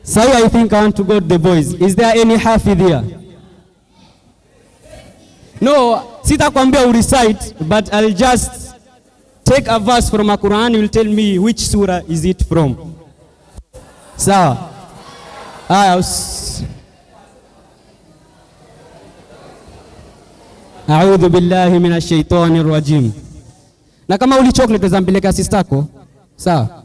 So I think I want to go to the boys. Is there any hafidh here? No, sitakwambia recite, but I'll just take a verse from a Quran. You will tell me which surah is it from. Sawa. A'udhu billahi minash shaitani rajim. Na kama uli chocolate zampeleka sistako. Sawa.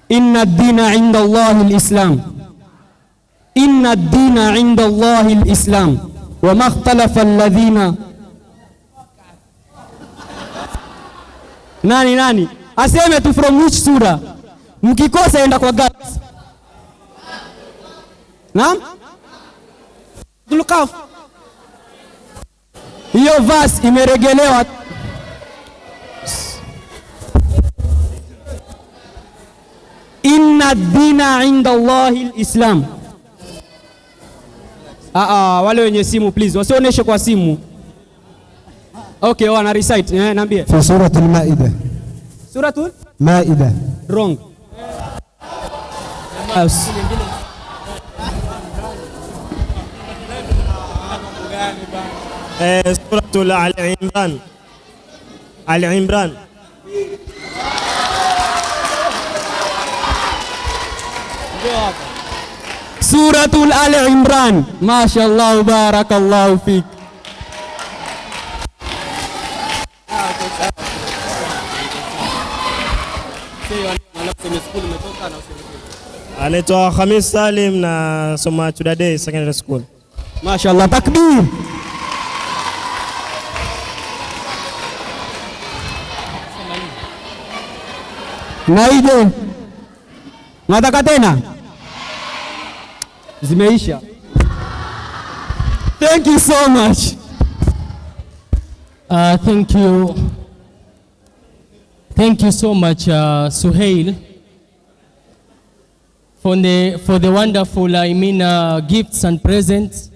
Inna ad-dina 'inda Allahi al-Islam. Inna ad-dina 'inda Allahi al-Islam. Wa ma ikhtalafa alladhina. Nani? Aseme tu from which surah? Mkikosa enda kwa guts. Naam? Tulukaf. Hiyo verse imeregelewa. Inna ad-dina 'inda Allahi al-Islam. Wale wenye simu please, wasioneshe kwa simu. Okay, wana recite. Niambie. Fi suratul Maida. Suratul Maida. Wrong. Suratul Al-Imran. Al-Imran. Suratul Al-Imran. Mashallah, barakallahu fik. Anaitwa Khamis Salim na soma Today Secondary School. Mashallah, takbir. Naije. Nataka tena? Zimeisha. Thank you so much. Thank you so much, Suhail, for the wonderful, gifts and presents,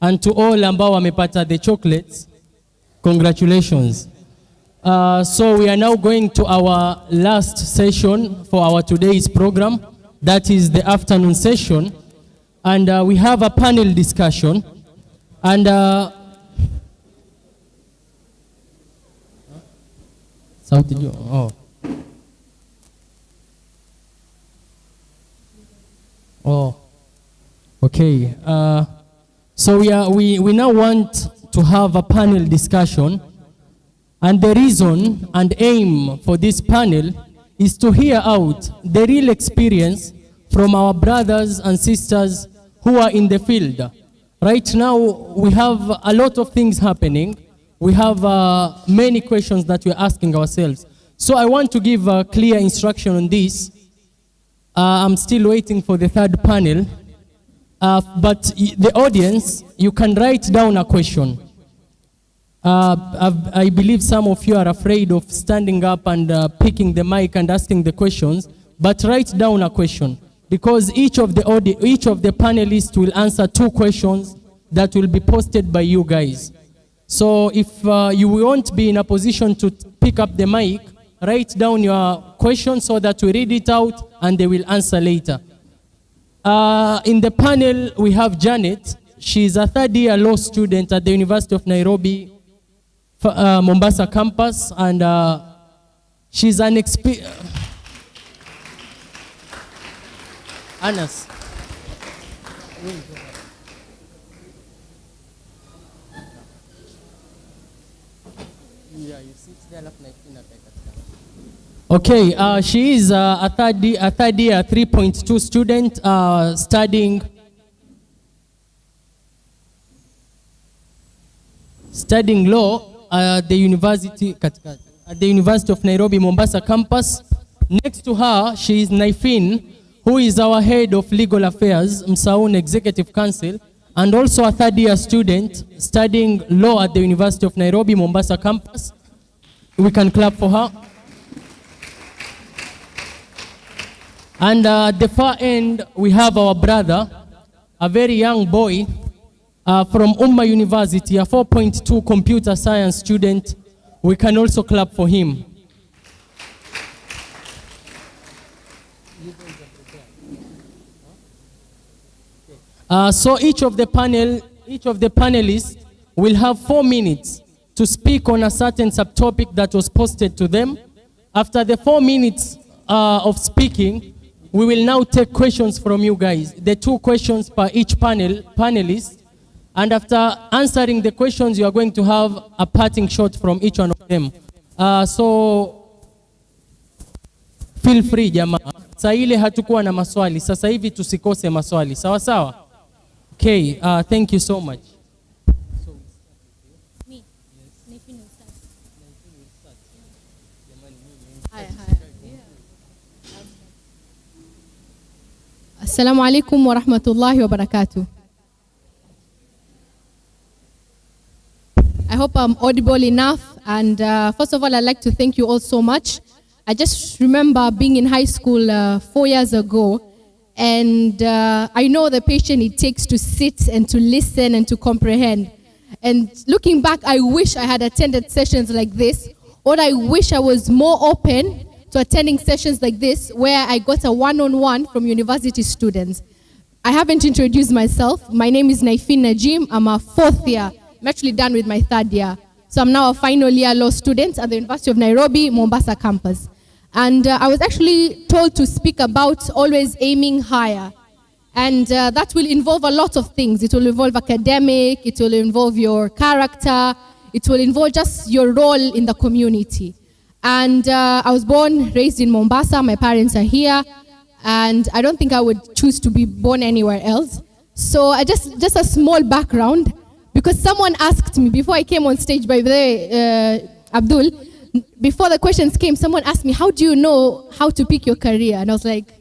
and to all ambao wamepata the chocolates. Congratulations. So we are now going to our last session for our today's program. That is the afternoon session. And we have a panel discussion. And okay. So we now want to have a panel discussion. And the reason and aim for this panel is to hear out the real experience from our brothers and sisters who are in the field. Right now, we have a lot of things happening. We have many questions that we're asking ourselves. So I want to give a clear instruction on this. I'm still waiting for the third panel. But the audience, you can write down a question. I believe some of you are afraid of standing up and picking the mic and asking the questions, but write down a question, because each of the panelists will answer 2 questions that will be posted by you guys. So if you won't be in a position to pick up the mic, write down your question so that we read it out and they will answer later. In the panel, we have Janet. She's a 3rd-year law student at the University of Nairobi, Mombasa campus, and she's an Anas. Okay, she is a third year 3.2 student studying law at the University of Nairobi, Mombasa campus. Next to her, she is Naifin, who is our head of legal affairs, MASUN Executive Council, and also a 3rd-year student studying law at the University of Nairobi, Mombasa campus. We can clap for her. And at the far end, we have our brother, a very young boy, from Umma University, a 4.2 computer science student. We can also clap for him. So each of the panelists will have 4 minutes to speak on a certain subtopic that was posted to them. After the 4 minutes of speaking, we will now take questions from you guys. The 2 questions per each panelist. And after answering the questions, you are going to have a parting shot from each one of them. So feel free jamaa. Saa ile hatukuwa na maswali. Sasa hivi tusikose maswali. Sawa sawa? Okay, thank you so much. Assalamu alaikum wa rahmatullahi wa barakatuh. I hope I'm audible enough. And first of all, I'd like to thank you all so much. I just remember being in high school 4 years ago, and I know the patience it takes to sit and to listen and to comprehend. And looking back, I wish I had attended sessions like this, or I wish I was more open to attending sessions like this where I got a one-on-one from university students. I haven't introduced myself. My name is Naifin Najim. I'm a 4th year. I'm actually done with my 3rd year. So I'm now a final year law student at the University of Nairobi, Mombasa campus. And I was actually told to speak about always aiming higher. And that will involve a lot of things. It will involve academic, it will involve your character, it will involve just your role in the community. And I was born, raised in Mombasa. My parents are here. And I don't think I would choose to be born anywhere else. So just a small background, because someone asked me before I came on stage, by the way, Abdul, before the questions came, someone asked me, how do you know how to pick your career? And I was like,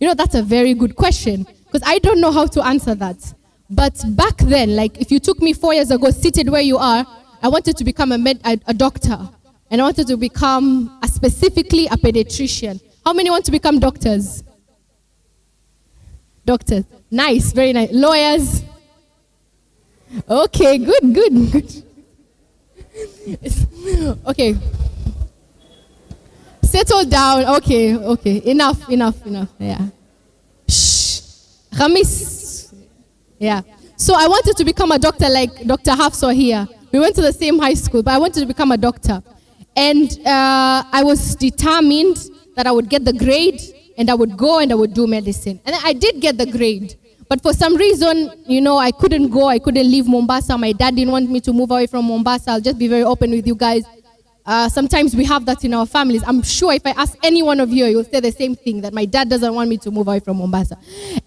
you know, that's a very good question, because I don't know how to answer that. But back then, like if you took me 4 years ago, seated where you are, I wanted to become a doctor. And I wanted to become specifically a pediatrician. How many want to become doctors? Doctors. Nice, very nice. Lawyers? Okay, good. Okay. Settle down. Okay. Enough. Yeah. Shh. Khamis. Yeah. So I wanted to become a doctor like Dr. Hafsa here. We went to the same high school, but I wanted to become a doctor. And I was determined that I would get the grade, and I would go and I would do medicine. And I did get the grade. But for some reason, you know, I couldn't go. I couldn't leave Mombasa. My dad didn't want me to move away from Mombasa. I'll just be very open with you guys. Sometimes we have that in our families. I'm sure if I ask any one of you, you'll say the same thing, that my dad doesn't want me to move away from Mombasa.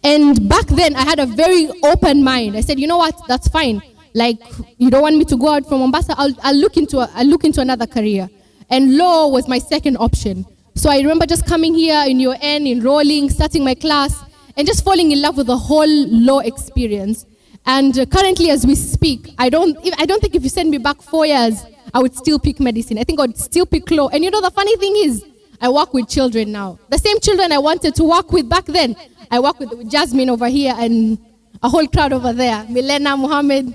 And back then, I had a very open mind. I said, you know what, that's fine. Like, you don't want me to go out from Mombasa, I'll look into another career. And law was my second option. So I remember just coming here in UN, enrolling, starting my class, and just falling in love with the whole law experience. And currently, as we speak, I don't think if you send me back 4 years, I would still pick medicine. I think I would still pick law. And you know, the funny thing is, I work with children now. The same children I wanted to work with back then, I work with Jasmine over here and a whole crowd over there. Milena, Mohammed.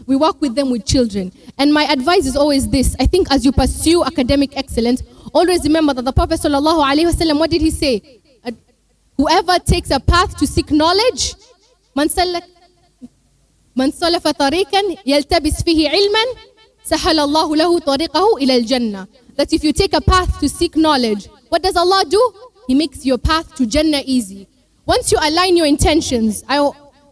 We work with them with children. And my advice is always this. I think as you pursue academic excellence, always remember that the Prophet ﷺ, what did he say? Whoever takes a path to seek knowledge, man salafa tariqan yaltabis fihi ilman, sahala Allahu lahu tariqahu ila al-jannah. That if you take a path to seek knowledge, what does Allah do? He makes your path to Jannah easy. Once you align your intentions,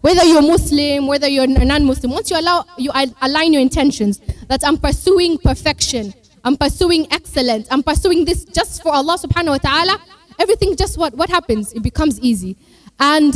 whether you're Muslim, whether you're non-Muslim, once you align your intentions, that I'm pursuing perfection, I'm pursuing excellence, I'm pursuing this just for Allah subhanahu wa ta'ala, everything just what happens? It becomes easy. And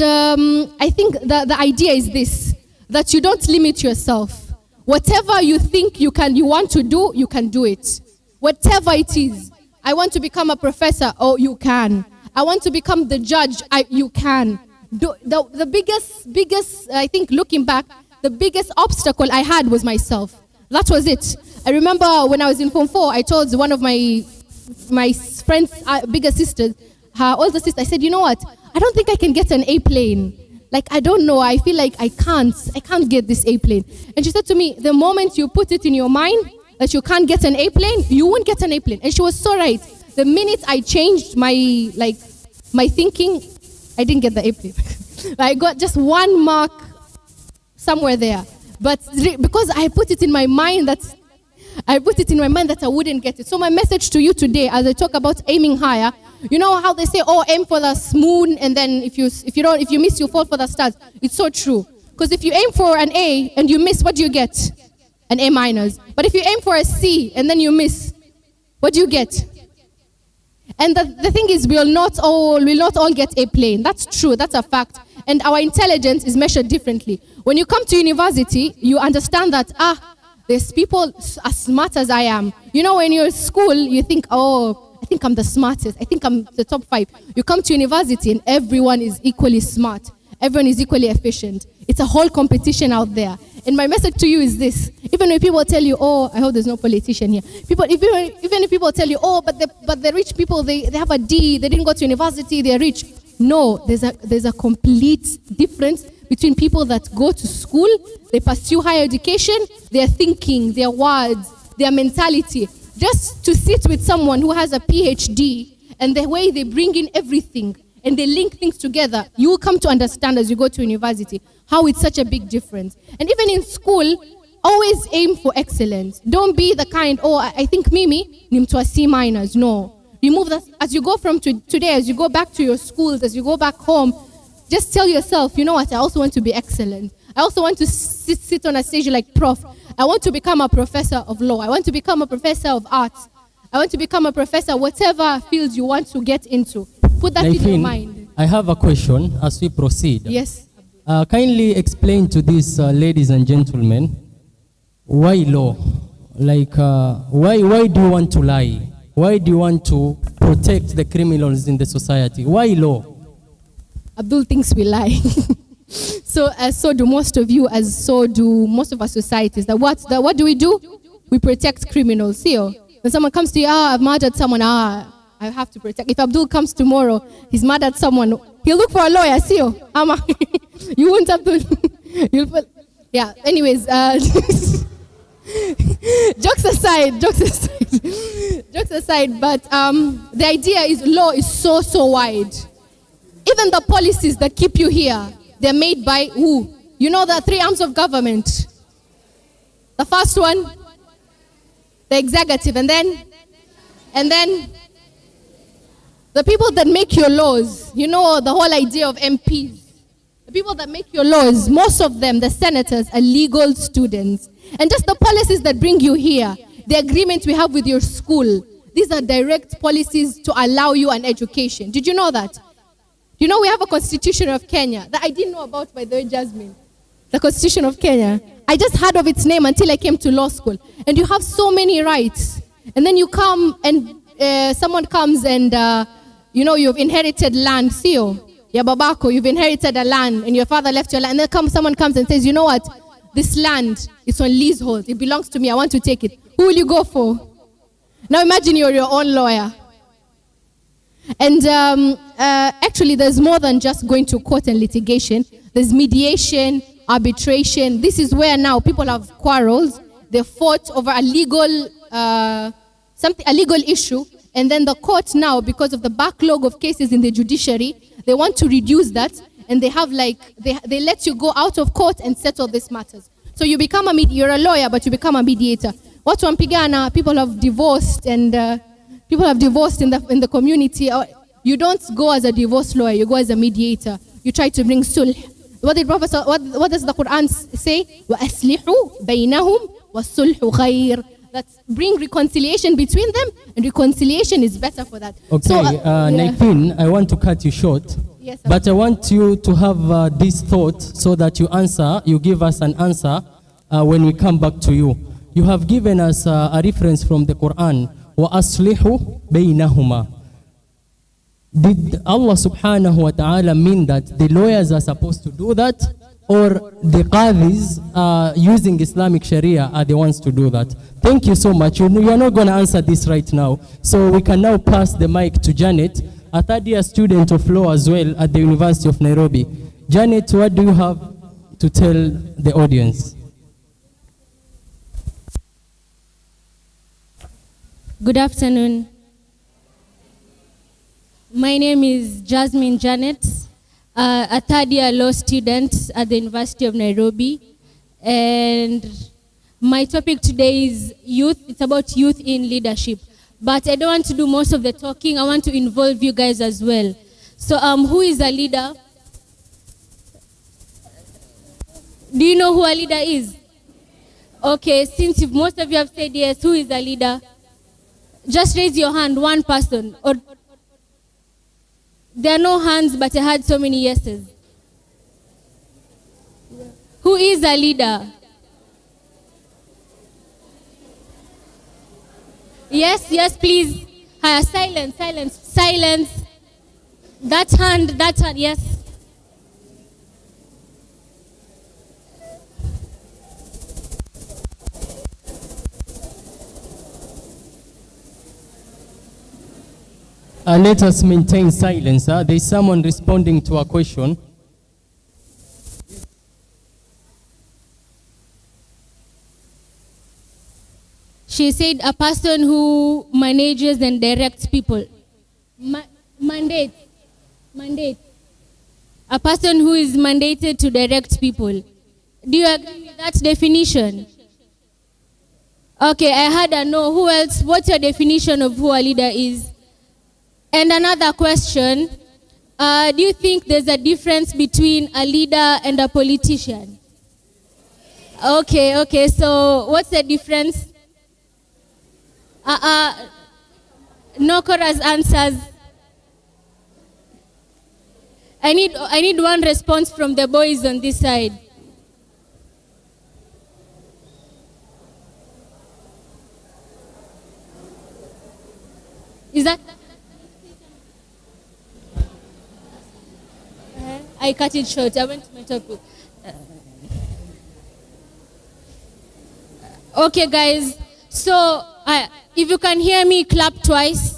I think the idea is this, that you don't limit yourself. Whatever you think you want to do, you can do it. Whatever it is. I want to become a professor, oh, you can. I want to become the judge, you can. The biggest, I think looking back, the biggest obstacle I had was myself. That was it. I remember when I was in Form 4, I told one of my friend's bigger sisters, her older sister, I said, you know what? I don't think I can get an A-plane. Like, I don't know. I feel like I can't get this A-plane. And she said to me, the moment you put it in your mind that you can't get an A-plane, you won't get an A-plane. And she was so right. The minute I changed my thinking, I didn't get the A plane. I got just 1 mark somewhere there. But because I put it in my mind that I wouldn't get it. So my message to you today, as I talk about aiming higher, you know how they say, oh, aim for the moon, and then if you miss, you fall for the stars. It's so true. Because if you aim for an A and you miss, what do you get? An A minus. But if you aim for a C and then you miss, what do you get? And the thing is, we'll not all get A plane. That's true. That's a fact. And our intelligence is measured differently. When you come to university, you understand that, there's people as smart as I am. You know, when you're in school, you think, oh, I think I'm the smartest. I think I'm the top 5. You come to university and everyone is equally smart. Everyone is equally efficient. It's a whole competition out there. And my message to you is this. Even when people tell you, oh, I hope there's no politician here. Even if people tell you, oh, but the rich people, they have a D, they didn't go to university, they're rich. No, there's a complete difference between people that go to school, they pursue higher education, their thinking, their words, their mentality. Just to sit with someone who has a PhD and the way they bring in everything and they link things together, you will come to understand as you go to university how it's such a big difference. And even in school, always aim for excellence. Don't be the kind, oh, I think Mimi, ni mtu wa C minus. No. Remove that. As you go from today, as you go back to your schools, as you go back home, just tell yourself, you know what, I also want to be excellent. I also want to sit on a stage like Prof. I want to become a professor of law. I want to become a professor of arts. I want to become a professor, whatever field you want to get into. Put that in your mind. I have a question as we proceed. Yes. Kindly explain to these ladies and gentlemen, why law? Like, why do you want to lie? Why do you want to protect the criminals in the society? Why law? Abdul thinks we lie. So do most of you, as so do most of our societies. What do? We protect criminals. See, when someone comes to you, I've murdered someone, I have to protect. If Abdul comes tomorrow, he's mad at someone, he'll look for a lawyer. See, you won't, Abdul. Yeah. Anyways, jokes aside. But the idea is law is so wide. Even the policies that keep you here, they're made by who? You know the 3 arms of government. The first one, the executive, and then the people that make your laws. You know the whole idea of MPs. The people that make your laws, most of them, the senators, are legal students. And just the policies that bring you here, the agreement we have with your school, these are direct policies to allow you an education. Did you know that? You know we have a constitution of Kenya that I didn't know about, by the way, Jasmine. The constitution of Kenya. I just heard of its name until I came to law school. And you have so many rights. And then you come and someone comes and, you've inherited land. Sio, ya babako, you've inherited a land and your father left your land. And then someone comes and says, you know what? This land is on leasehold. It belongs to me. I want to take it. Who will you go for? Now imagine you're your own lawyer. And actually, there's more than just going to court and litigation. There's mediation, arbitration. This is where now people have quarrels. They fought over a legal issue. And then the court now, because of the backlog of cases in the judiciary, they want to reduce that. And they have they let you go out of court and settle these matters. So you become you're a lawyer, but you become a mediator. Watu wampigana, people have divorced and people have divorced in the community. You don't go as a divorce lawyer, you go as a mediator. You try to bring sulh. What does the Quran say? وَأَصْلِحُوا بَيْنَهُمْ وَالصُّلْحُ خَيْرٌ. That's bring reconciliation between them, and reconciliation is better for that. Okay, so, Naifin, I want to cut you short. Yes, but I want you to have this thought so that you give us an answer when we come back to you. You have given us a reference from the Quran. وَأَصْلِحُوا بَيْنَهُمَا. Did Allah subhanahu wa ta'ala mean that the lawyers are supposed to do that, or the qadis using Islamic Sharia are the ones to do that? Thank you so much. You are not going to answer this right now. So we can now pass the mic to Janet, a third-year student of law as well at the University of Nairobi. Janet, what do you have to tell the audience? Good afternoon. My name is Jasmine Janet. a third-year law student at the University of Nairobi. And my topic today is youth. It's about youth in leadership. But I don't want to do most of the talking. I want to involve you guys as well. So who is a leader? Do you know who a leader is? Okay, since most of you have said yes, who is a leader? Just raise your hand, one person. Or there are no hands, but I had so many yeses. Who is a leader? Yes, please. Silence. That hand, yes. Let us maintain silence. There is someone responding to a question. She said a person who manages and directs people. Mandate. A person who is mandated to direct people. Do you agree with that definition? Okay, I had a no. Who else? What's your definition of who a leader is? And another question, do you think there's a difference between a leader and a politician? Okay, so what's the difference? No chorus answers. I need one response from the boys on this side. Is that? I cut it short. I went to my topic. Okay, guys. So, if you can hear me, clap twice.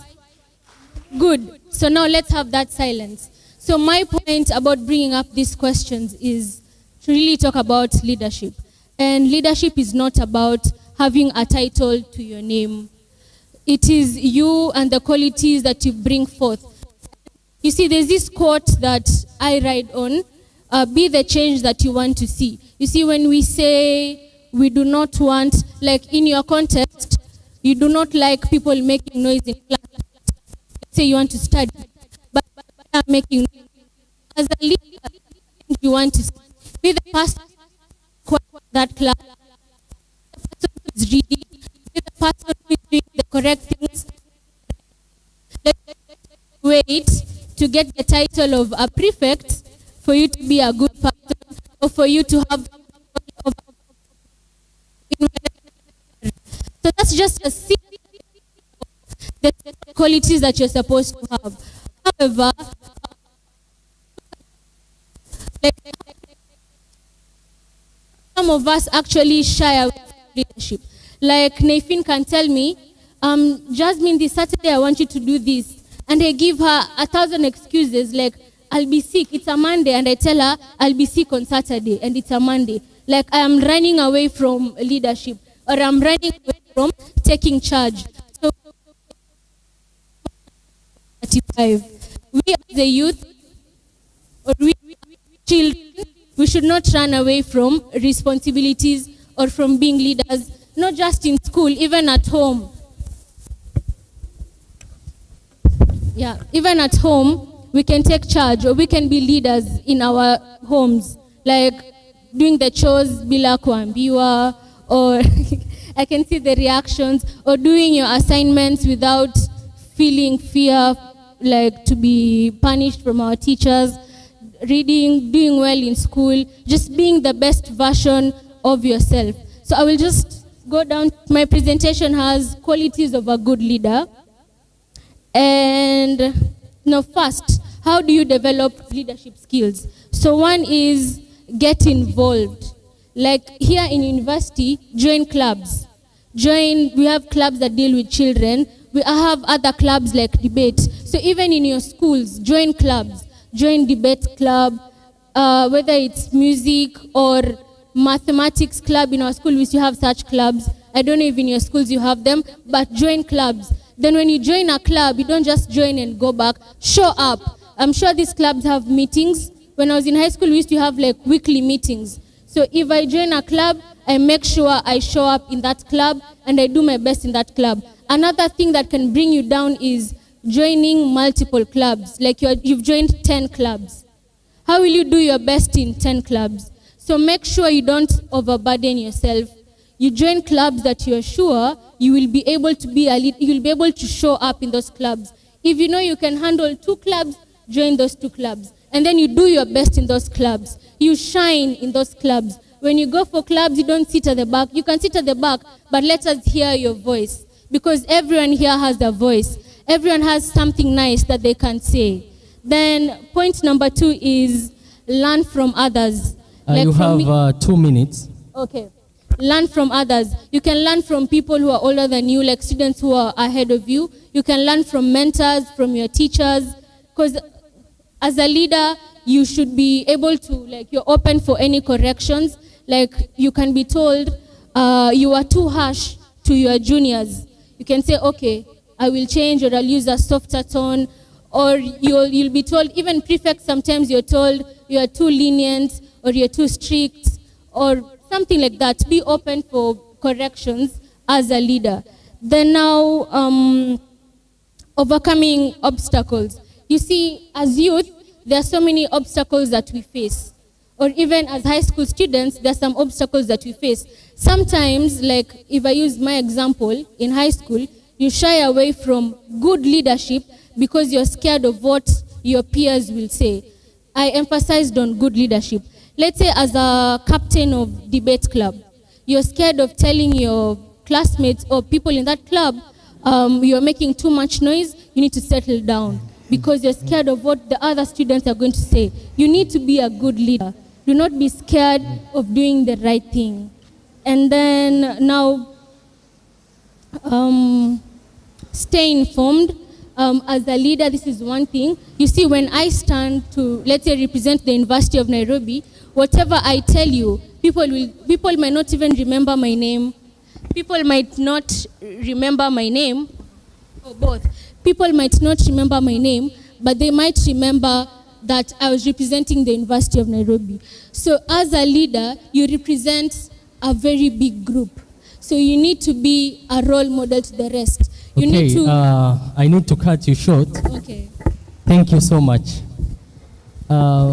Good. So now let's have that silence. So my point about bringing up these questions is to really talk about leadership. And leadership is not about having a title to your name. It is you and the qualities that you bring forth. You see, there's this quote that I write on, be the change that you want to see. You see, when we say we do not want, like in your context, you do not like people making noise in class. Say you want to study, but making noise. As a leader, you want to be the person that class, the person who is reading, be the person who is doing the correct things. Let's wait to get the title of a prefect for you to be a good person, or for you to have. So that's just a series of the qualities that you're supposed to have. However, some of us actually shy away from leadership. Like Nathan can tell me, Jasmine, this Saturday I want you to do this. And I give her 1,000 excuses, like, I'll be sick, it's a Monday, and I tell her, I'll be sick on Saturday, and it's a Monday. Like, I am running away from leadership, or I'm running away from taking charge. So, 35. We as the youth, or we children, we should not run away from responsibilities or from being leaders, not just in school, even at home. Yeah, even at home, we can take charge, or we can be leaders in our homes, like doing the chores bila kuambiwa, or I can see the reactions, or doing your assignments without feeling fear, like to be punished from our teachers, reading, doing well in school, just being the best version of yourself. So I will just go down. My presentation has qualities of a good leader. And now first, how do you develop leadership skills? So one is get involved. Like here in university, join clubs. We have clubs that deal with children. We have other clubs like debate. So even in your schools, join clubs. Join debate club, whether it's music or mathematics club. In our school, we still have such clubs. I don't know if in your schools you have them, but join clubs. Then when you join a club, you don't just join and go back. Show up. I'm sure these clubs have meetings when I was in high school, we used to have like weekly meetings. So if I join a club, I make sure I show up in that club and I do my best in that club. Another thing that can bring you down is joining multiple clubs. Like you've joined 10 clubs. How will you do your best in 10 clubs? So make sure you don't overburden yourself. You join clubs that you're sure you will be able to be a lead, you will be able to show up in those clubs. If you know you can handle 2 clubs, join those 2 clubs. And then you do your best in those clubs. You shine in those clubs. When you go for clubs, you don't sit at the back. You can sit at the back, but let us hear your voice. Because everyone here has a voice. Everyone has something nice that they can say. Then point number 2 is learn from others. You have 2 minutes. Okay. Learn from others. You can learn from people who are older than you, like students who are ahead of you. You can learn from mentors, from your teachers. Because as a leader, you should be able to, like, you're open for any corrections. Like, you can be told you are too harsh to your juniors. You can say, okay, I will change, or I'll use a softer tone. Or you'll be told, even prefects, sometimes you're told you are too lenient, or you're too strict, or something like that. Be open for corrections as a leader. Then now, overcoming obstacles. You see, as youth, there are so many obstacles that we face. Or even as high school students, there are some obstacles that we face. Sometimes, like if I use my example, in high school, you shy away from good leadership because you're scared of what your peers will say. I emphasized on good leadership. Let's say as a captain of debate club, you're scared of telling your classmates or people in that club, you're making too much noise, you need to settle down because you're scared of what the other students are going to say. You need to be a good leader. Do not be scared of doing the right thing. And then now, stay informed. As a leader, this is one thing. You see, when I stand to, let's say, represent the University of Nairobi, whatever I tell you, people might not even remember my name. People might not remember my name, or both. People might not remember my name, but they might remember that I was representing the University of Nairobi. So as a leader, you represent a very big group. So you need to be a role model to the rest. You need to... I need to cut you short. Okay. Thank you so much.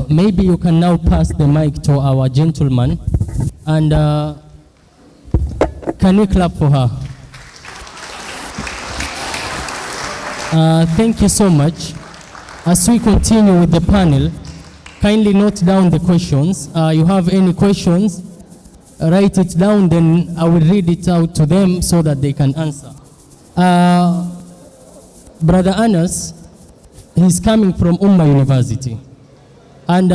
Maybe you can now pass the mic to our gentleman. And can we clap for her? Thank you so much. As we continue with the panel, kindly note down the questions. You have any questions, write it down, then I will read it out to them so that they can answer. Brother Anas, he's coming from Ummah University. And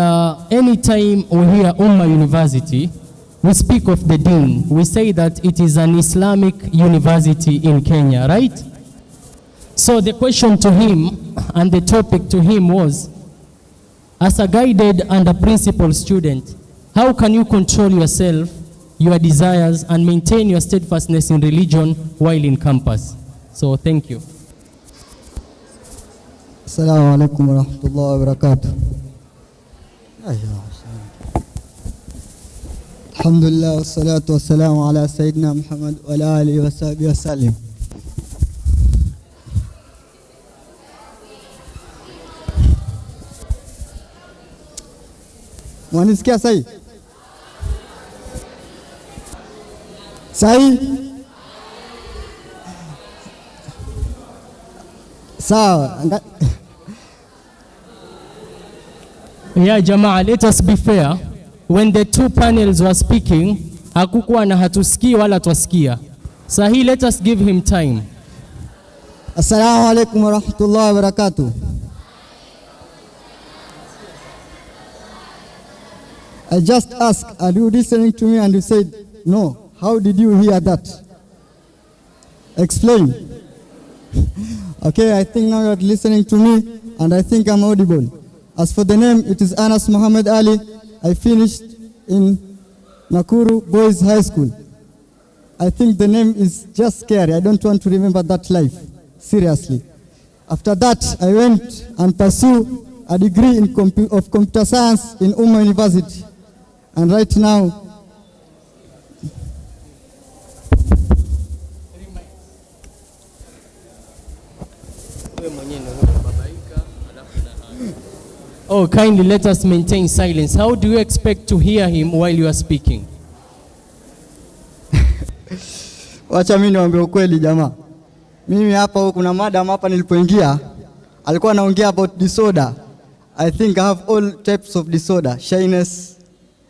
anytime we hear Ummah University, we speak of the deen. We say that it is an Islamic university in Kenya, right? So the question to him and the topic to him was, as a guided and a principled student, how can you control yourself, your desires, and maintain your steadfastness in religion while in campus? So thank you. Assalamu alaikum wa rahmatullahi wa barakatuh. Alhamdulillah wa salatu wa salamu ala Sayyidina Muhammad wa ala alihi wa sahbihi wa sallim. Mwanisikia sahi? Sahi? Sawa. Yeah, Jamaa, let us be fair. When the two panels were speaking, hakukuwa na hatusikii wala twasikia. Sahi, let us give him time. Assalamu alaikum wa rahmatullahi wa barakatuh. I just asked, are you listening to me? And you said, no. How did you hear that? Explain. Okay, I think now you're listening to me, and I think I'm audible. As for the name, it is Anas Muhammad Ali. I finished in Nakuru Boys High School. I think the name is just scary. I don't want to remember that life, seriously. After that, I went and pursued a degree in computer science in University. And right now, oh, kindly let us maintain silence. How do you expect to hear him while you are speaking? Wacha mimi niwaambie ukweli jamaa. Mimi hapa kuna madam hapa nilipoingia alikuwa anaongea about disorder. I think I have all types of disorder, shyness,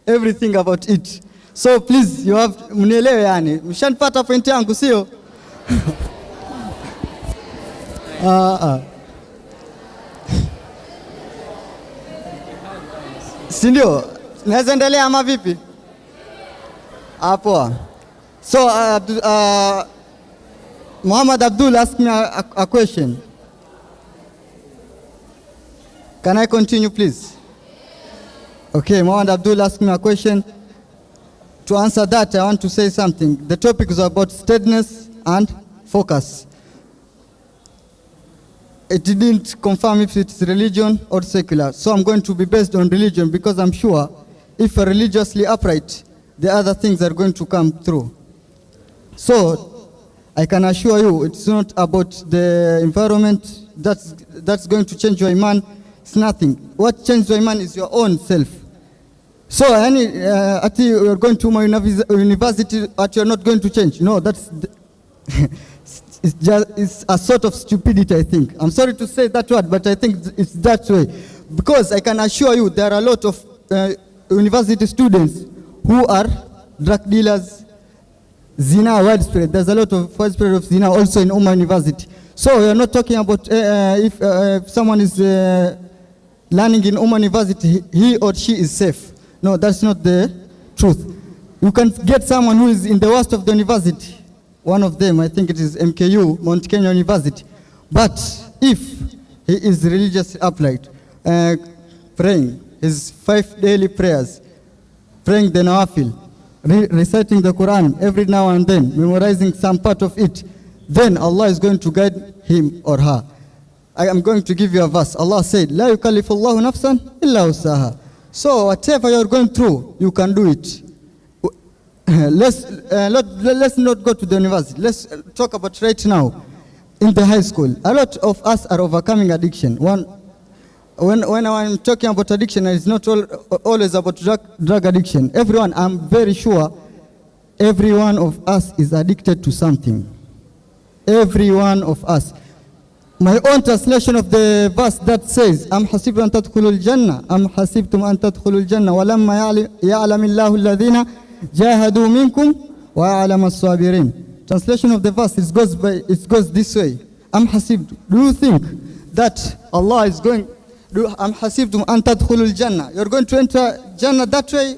everything about it. So please you have mnielewe yani. Mshanipata point yangu sio? Si ndio? Naweza endelea ama vipi? Hapo. So Muhammad Abdul asked me a question. Can I continue, please? Okay, Muhammad Abdul asked me a question. To answer that, I want to say something. The topic is about steadiness and focus. It didn't confirm if it's religion or secular. So I'm going to be based on religion because I'm sure if you're religiously upright, the other things are going to come through. So I can assure you it's not about the environment that's going to change your iman. It's nothing. What changes your iman is your own self. So you're going to my university, you're not going to change. No, it's a sort of stupidity, I think. I'm sorry to say that word, but I think it's that way. Because I can assure you there are a lot of university students who are drug dealers, zina widespread. There's a lot of widespread of zina also in Ummah University. So we're not talking about if someone is learning in Ummah University, he or she is safe. No, that's not the truth. You can get someone who is in the worst of the university. One of them, I think it is MKU, Mount Kenya University. But if he is religiously upright, praying his 5 daily prayers, praying the Nawafil, reciting the Quran every now and then, memorizing some part of it, then Allah is going to guide him or her. I am going to give you a verse. Allah said, "La yukallifu Allahu nafsan illa wusaha." So whatever you are going through, you can do it. Let's not go to the university. Let's talk about right now in the high school. A lot of us are overcoming addiction. When I'm talking about addiction, it's not always about drug addiction. Everyone, I'm very sure, every one of us is addicted to something. Every one of us. My own translation of the verse that says, "Am hasibtum an tadkhulul jannah, am hasibtum an tadkhulul jannah, wa lamma ya'lam Allahu alladhina jahadu minkum wa ya'lam as-sabirin." Translation of the verse it goes this way. Am hasibtum, do you think that Allah is going? Am hasibtum an tadkhulul jannah? You're going to enter Jannah that way.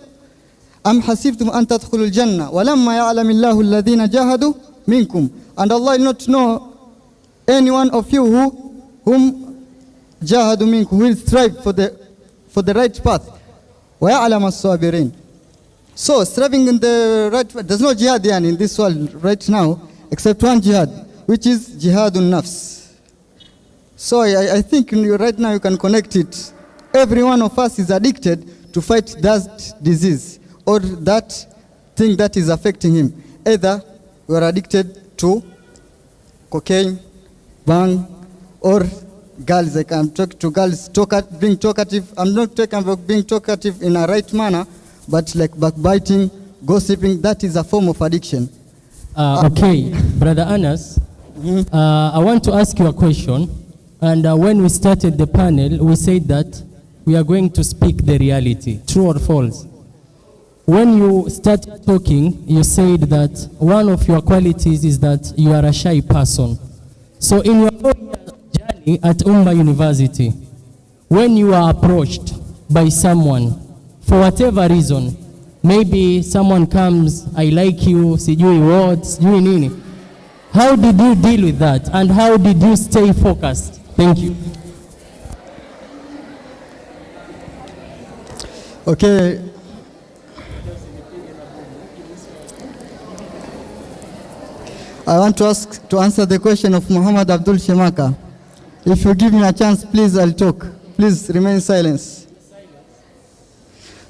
Am hasibtum an tadkhulul jannah, wa lamma ya'lam Allahu alladhina jahadu minkum, and Allah will not know any one of you whom jahadu minkum, who will strive for the right path. Wa ya'lam as-sabirin. So striving in the right path. There's no jihad in this world right now except one jihad, which is jihadun nafs. So I think right now you can connect it. Every one of us is addicted to fight that disease or that thing that is affecting him. Either we are addicted to cocaine, bang, or girls. Like I'm talking to girls, being talkative. I'm not talking about being talkative in a right manner, but like backbiting, gossiping, that is a form of addiction. Okay, Brother Anas, I want to ask you a question. And when we started the panel, we said that we are going to speak the reality, true or false. When you started talking, you said that one of your qualities is that you are a shy person. So in your journey at Ummah University, when you are approached by someone, for whatever reason, maybe someone comes, "I like you, sijui what, sijui nini." How did you deal with that? And how did you stay focused? Thank you. Okay. I want to answer the question of Muhammad Abdul Shemaka. If you give me a chance, please, I'll talk. please remain silent.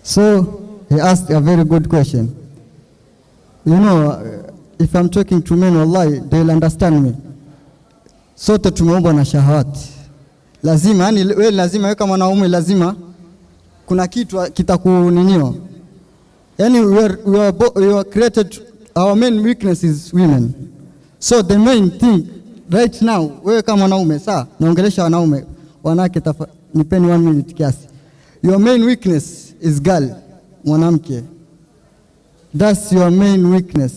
So he asked a very good question. You know, if I'm talking to men, wallahi, they'll understand me. Sote tumeumbwa na shahawati. Lazima, yani wewe lazima, wewe kama mwanaume lazima kuna kitu kitakuninio. Yani we are created, our main weakness is women. So the main thing right now, wewe kama mwanaume, naongelesha wanaume, wanawake nipeni 1 minute kiasi. Your main weakness is girl, mwanamke. That's your main weakness.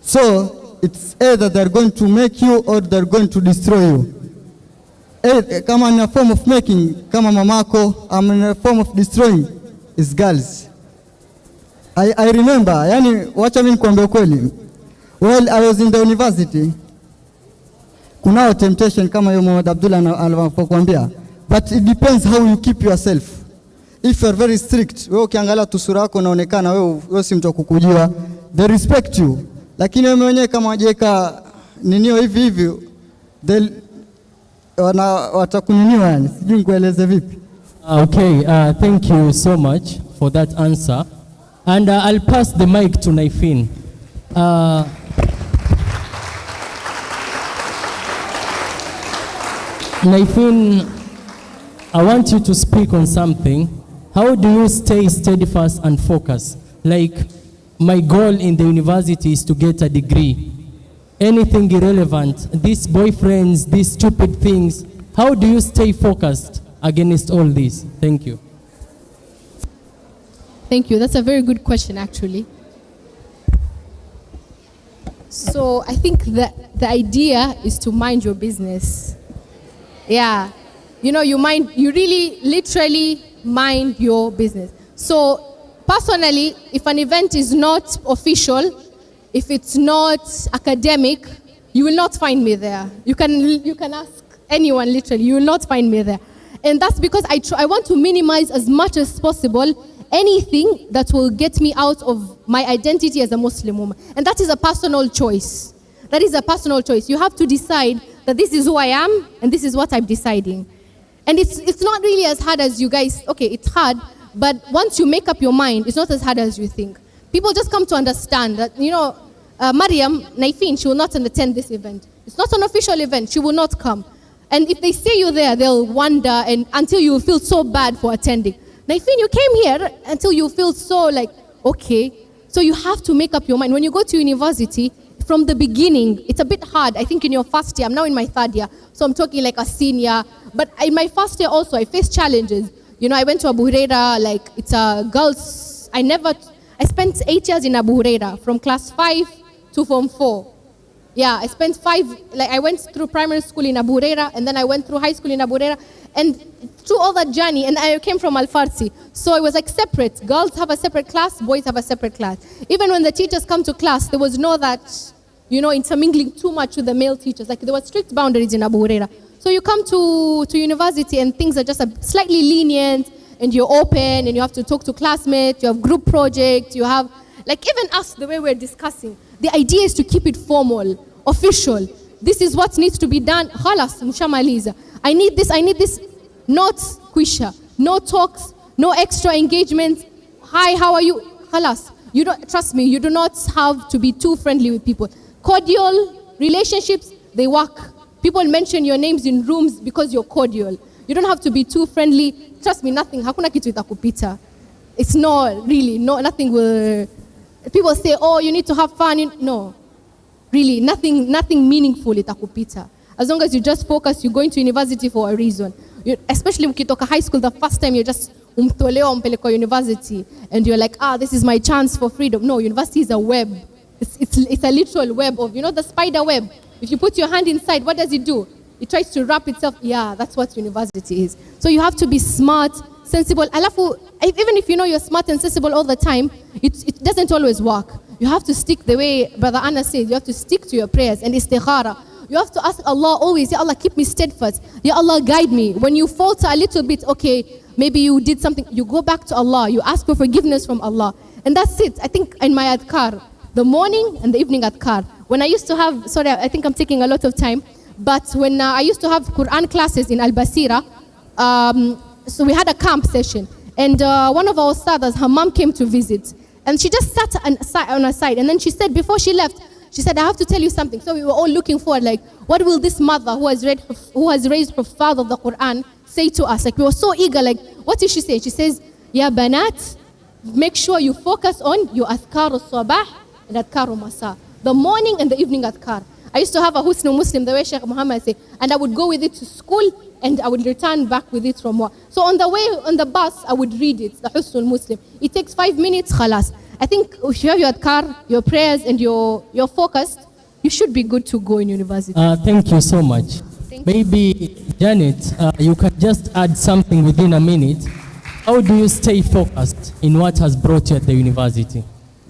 So it's either they're going to make you or they're going to destroy you. Kama in a form of making, kama mamako, I'm in a form of destroying, is girls. I remember, yani wacha mimi nikwambie kweli. Well, I was in the university. Kunao temptation kama hiyo Muhammad Abdullah alivyokuambia. But it depends how you keep yourself. If you're very strict, wewe ukiangalia tu sura yako unaonekana wewe si mtu wa kukujiwa, they respect you. Lakini wewe mwenyewe kama wajeka ninio hivi watakuniniwa, yani sijui nikueleze vipi. Okay, thank you so much for that answer. And I'll pass the mic to Naifin. Naifin, I want you to speak on something. How do you stay steadfast and focused? Like, my goal in the university is to get a degree. Anything irrelevant, these boyfriends, these stupid things, how do you stay focused against all this? Thank you. Thank you. That's a very good question, actually. So I think that the idea is to mind your business. Yeah. You know, you really literally mind your business. So personally, if an event is not official, if it's not academic, you will not find me there. You can ask anyone, literally, you will not find me there. And that's because I want to minimize as much as possible anything that will get me out of my identity as a Muslim woman. And that is a personal choice. That is a personal choice. You have to decide that this is who I am and this is what I'm deciding. And it's not really as hard as you guys, okay, it's hard, but once you make up your mind, it's not as hard as you think. People just come to understand that, you know, Mariam, Naifin, she will not attend this event. It's not an official event, she will not come. And if they see you there, they'll wonder and until you feel so bad for attending. Naifin, you came here until you feel so like, okay. So you have to make up your mind. When you go to university, from the beginning, it's a bit hard. I think in your first year, I'm now in my third year, so I'm talking like a senior. But in my first year also, I faced challenges. You know, I went to Abu Huraira, like it's a girls, I spent 8 years in Abu Huraira, from class 5 to form 4. Yeah, I spent 5, like I went through primary school in Abu Huraira, and then I went through high school in Abu Huraira, and through all that journey, and I came from Al-Farsi. So it was like separate. Girls have a separate class, boys have a separate class. Even when the teachers come to class, there was no that, you know, intermingling too much with the male teachers. Like there were strict boundaries in Abu Huraira. So you come to university and things are just slightly lenient, and you're open, and you have to talk to classmates, you have group projects, you have, like even us, the way we're discussing, the idea is to keep it formal, official. This is what needs to be done. Khalas, mshamaliza. I need this, not kwisha, no talks, no extra engagements. Hi, how are you? Khalas. You don't, trust me, you do not have to be too friendly with people. Cordial relationships, they work. People mention your names in rooms because you're cordial. You don't have to be too friendly. Trust me, nothing, hakuna kitu itakupita. It's not really, no, nothing will, people say, oh, you need to have fun. No, really, nothing meaningful itakupita. As long as you just focus, you're going to university for a reason. Especially ukitoka high school, the first time you're just umtolewa umpeleko university, and you're like, this is my chance for freedom. No, university is a web. It's a literal web of, you know, the spider web. If you put your hand inside, what does it do? It tries to wrap itself. Yeah, that's what university is. So you have to be smart, sensible. Alafu, even if you know you're smart and sensible all the time, it doesn't always work. You have to stick the way Brother Anna says, you have to stick to your prayers and istikhara. You have to ask Allah always, Ya Allah, keep me steadfast. Ya Allah, guide me. When you falter a little bit, okay, maybe you did something, you go back to Allah. You ask for forgiveness from Allah. And that's it. I think in my adhkar, the morning and the evening adhkar. When I used to have, sorry, I think I'm taking a lot of time, but when I used to have Quran classes in Al-Basira, So we had a camp session, and one of our ustadhas, her mom came to visit, and she just sat on her side, and then she said, before she left, she said, I have to tell you something. So we were all looking forward, like, what will this mother who has raised her father of the Quran say to us? Like, we were so eager, like, what did she say? She says, Ya banat, make sure you focus on your adhkar al-sabah and adhkar al-masa, the morning and the evening adhkar. I used to have a Husnu Muslim, the way Sheikh Muhammad said, and I would go with it to school, and I would return back with it from work. So on the way, on the bus, I would read it, the Husnul Muslim. It takes 5 minutes, khalas. I think if you have your adhkar, your prayers, and you're focused, you should be good to go in university. Thank you so much. Maybe, Janet, you can just add something within a minute. How do you stay focused in what has brought you at the university?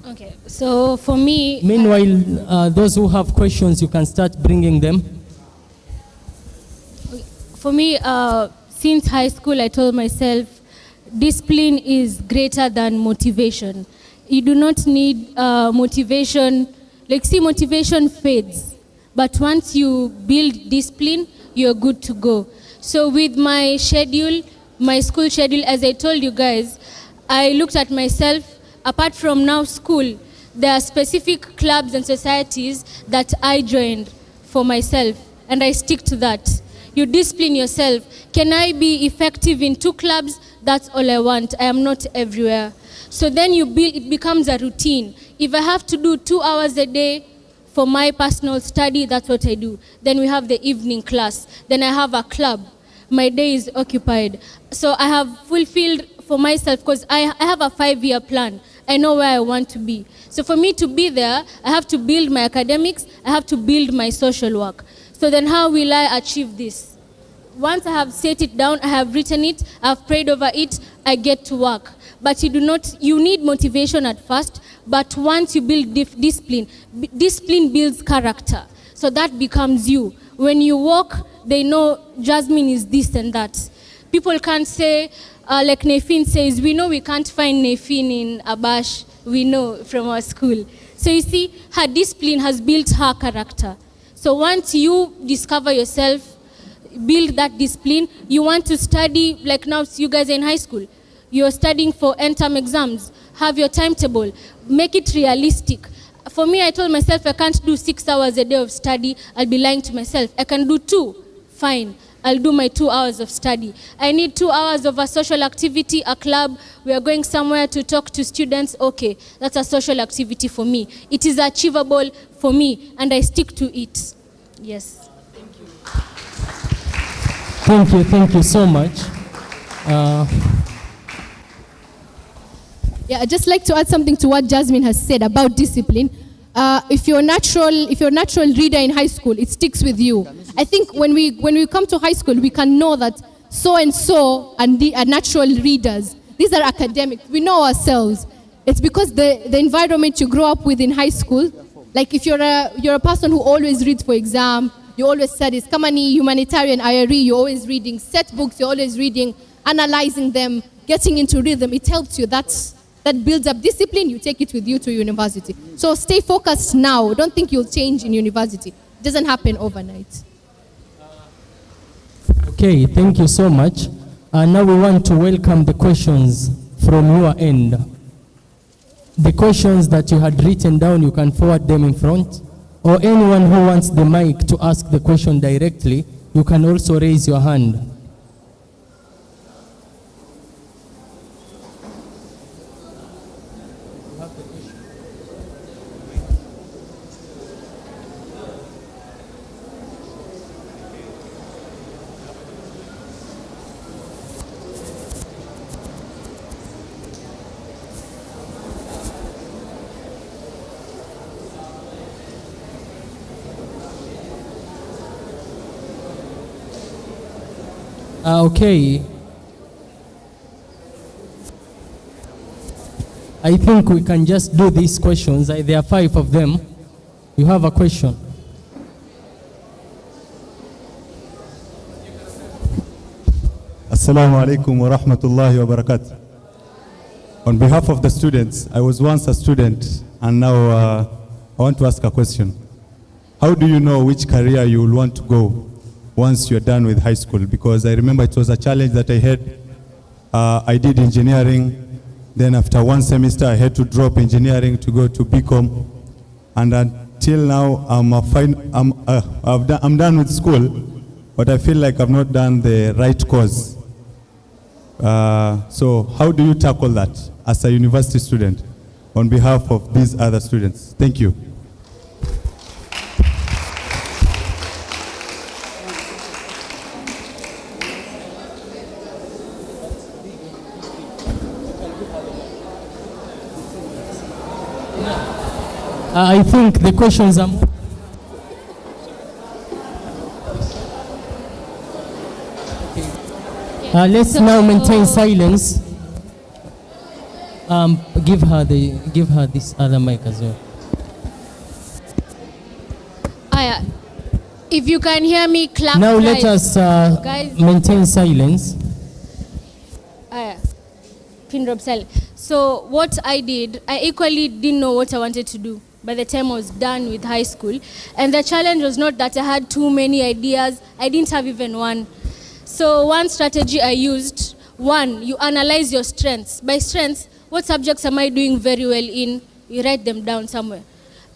Okay, so for me... Meanwhile, those who have questions, you can start bringing them. For me, since high school, I told myself, discipline is greater than motivation. You do not need motivation. Like, see, motivation fades. But once you build discipline, you're good to go. So with my schedule, my school schedule, as I told you guys, I looked at myself, apart from now school, there are specific clubs and societies that I joined for myself, and I stick to that. You discipline yourself. Can I be effective in 2 clubs? That's all I want. I am not everywhere. So then it becomes a routine. If I have to do 2 hours a day for my personal study, that's what I do. Then we have the evening class. Then I have a club. My day is occupied. So I have fulfilled for myself, because I have a 5-year plan. I know where I want to be. So for me to be there, I have to build my academics. I have to build my social work. So then how will I achieve this? Once I have set it down, I have written it, I have prayed over it, I get to work. But you need motivation at first, but once you build discipline, discipline builds character. So that becomes you. When you walk, they know Jasmine is this and that. People can't say, like Nefin says, we know we can't find Nefin in Abash, we know from our school. So you see, her discipline has built her character. So once you discover yourself, build that discipline, you want to study, like now you guys are in high school, you're studying for end-term exams, have your timetable, make it realistic. For me, I told myself I can't do 6 hours a day of study, I'll be lying to myself. I can do 2, fine, I'll do my 2 hours of study. I need 2 hours of a social activity, a club, we are going somewhere to talk to students, okay, that's a social activity for me. It is achievable for me, and I stick to it. Yes. Thank you so much. Yeah, I'd just like to add something to what Jasmine has said about discipline. If you're a natural reader in high school, it sticks with you. I think when we come to high school, we can know that so and so are natural readers. These are academics. We know ourselves. It's because the environment you grow up with in high school, like if you're a person who always reads for exam, you always studies, Kamani, humanitarian, IRE, you're always reading, set books, you're always reading, analyzing them, getting into rhythm, it helps you. That builds up discipline, you take it with you to university. So stay focused now. Don't think you'll change in university. It doesn't happen overnight. Okay, thank you so much. Now we want to welcome the questions from your end. The questions that you had written down, you can forward them in front. Or anyone who wants the mic to ask the question directly, you can also raise your hand. Okay. I think we can just do these questions. There are 5 of them. You have a question? Assalamu alaikum wa rahmatullahi wa barakatuh. On behalf of the students, I was once a student and now I want to ask a question. How do you know which career you will want to go once you're done with high school? Because I remember it was a challenge that I had. I did engineering, then after one semester I had to drop engineering to go to BCom, and until now I'm done with school, but I feel like I've not done the right course. So how do you tackle that as a university student on behalf of these other students? Thank you. I think the questions are... let's now maintain silence. Give her this other mic as well. If you can hear me, clap. Now let us guys. maintain silence. Pin drop silence. So what I did, I equally didn't know what I wanted to do by the time I was done with high school. And the challenge was not that I had too many ideas. I didn't have even one. So one strategy I used, one, you analyze your strengths. By strengths, what subjects am I doing very well in? You write them down somewhere.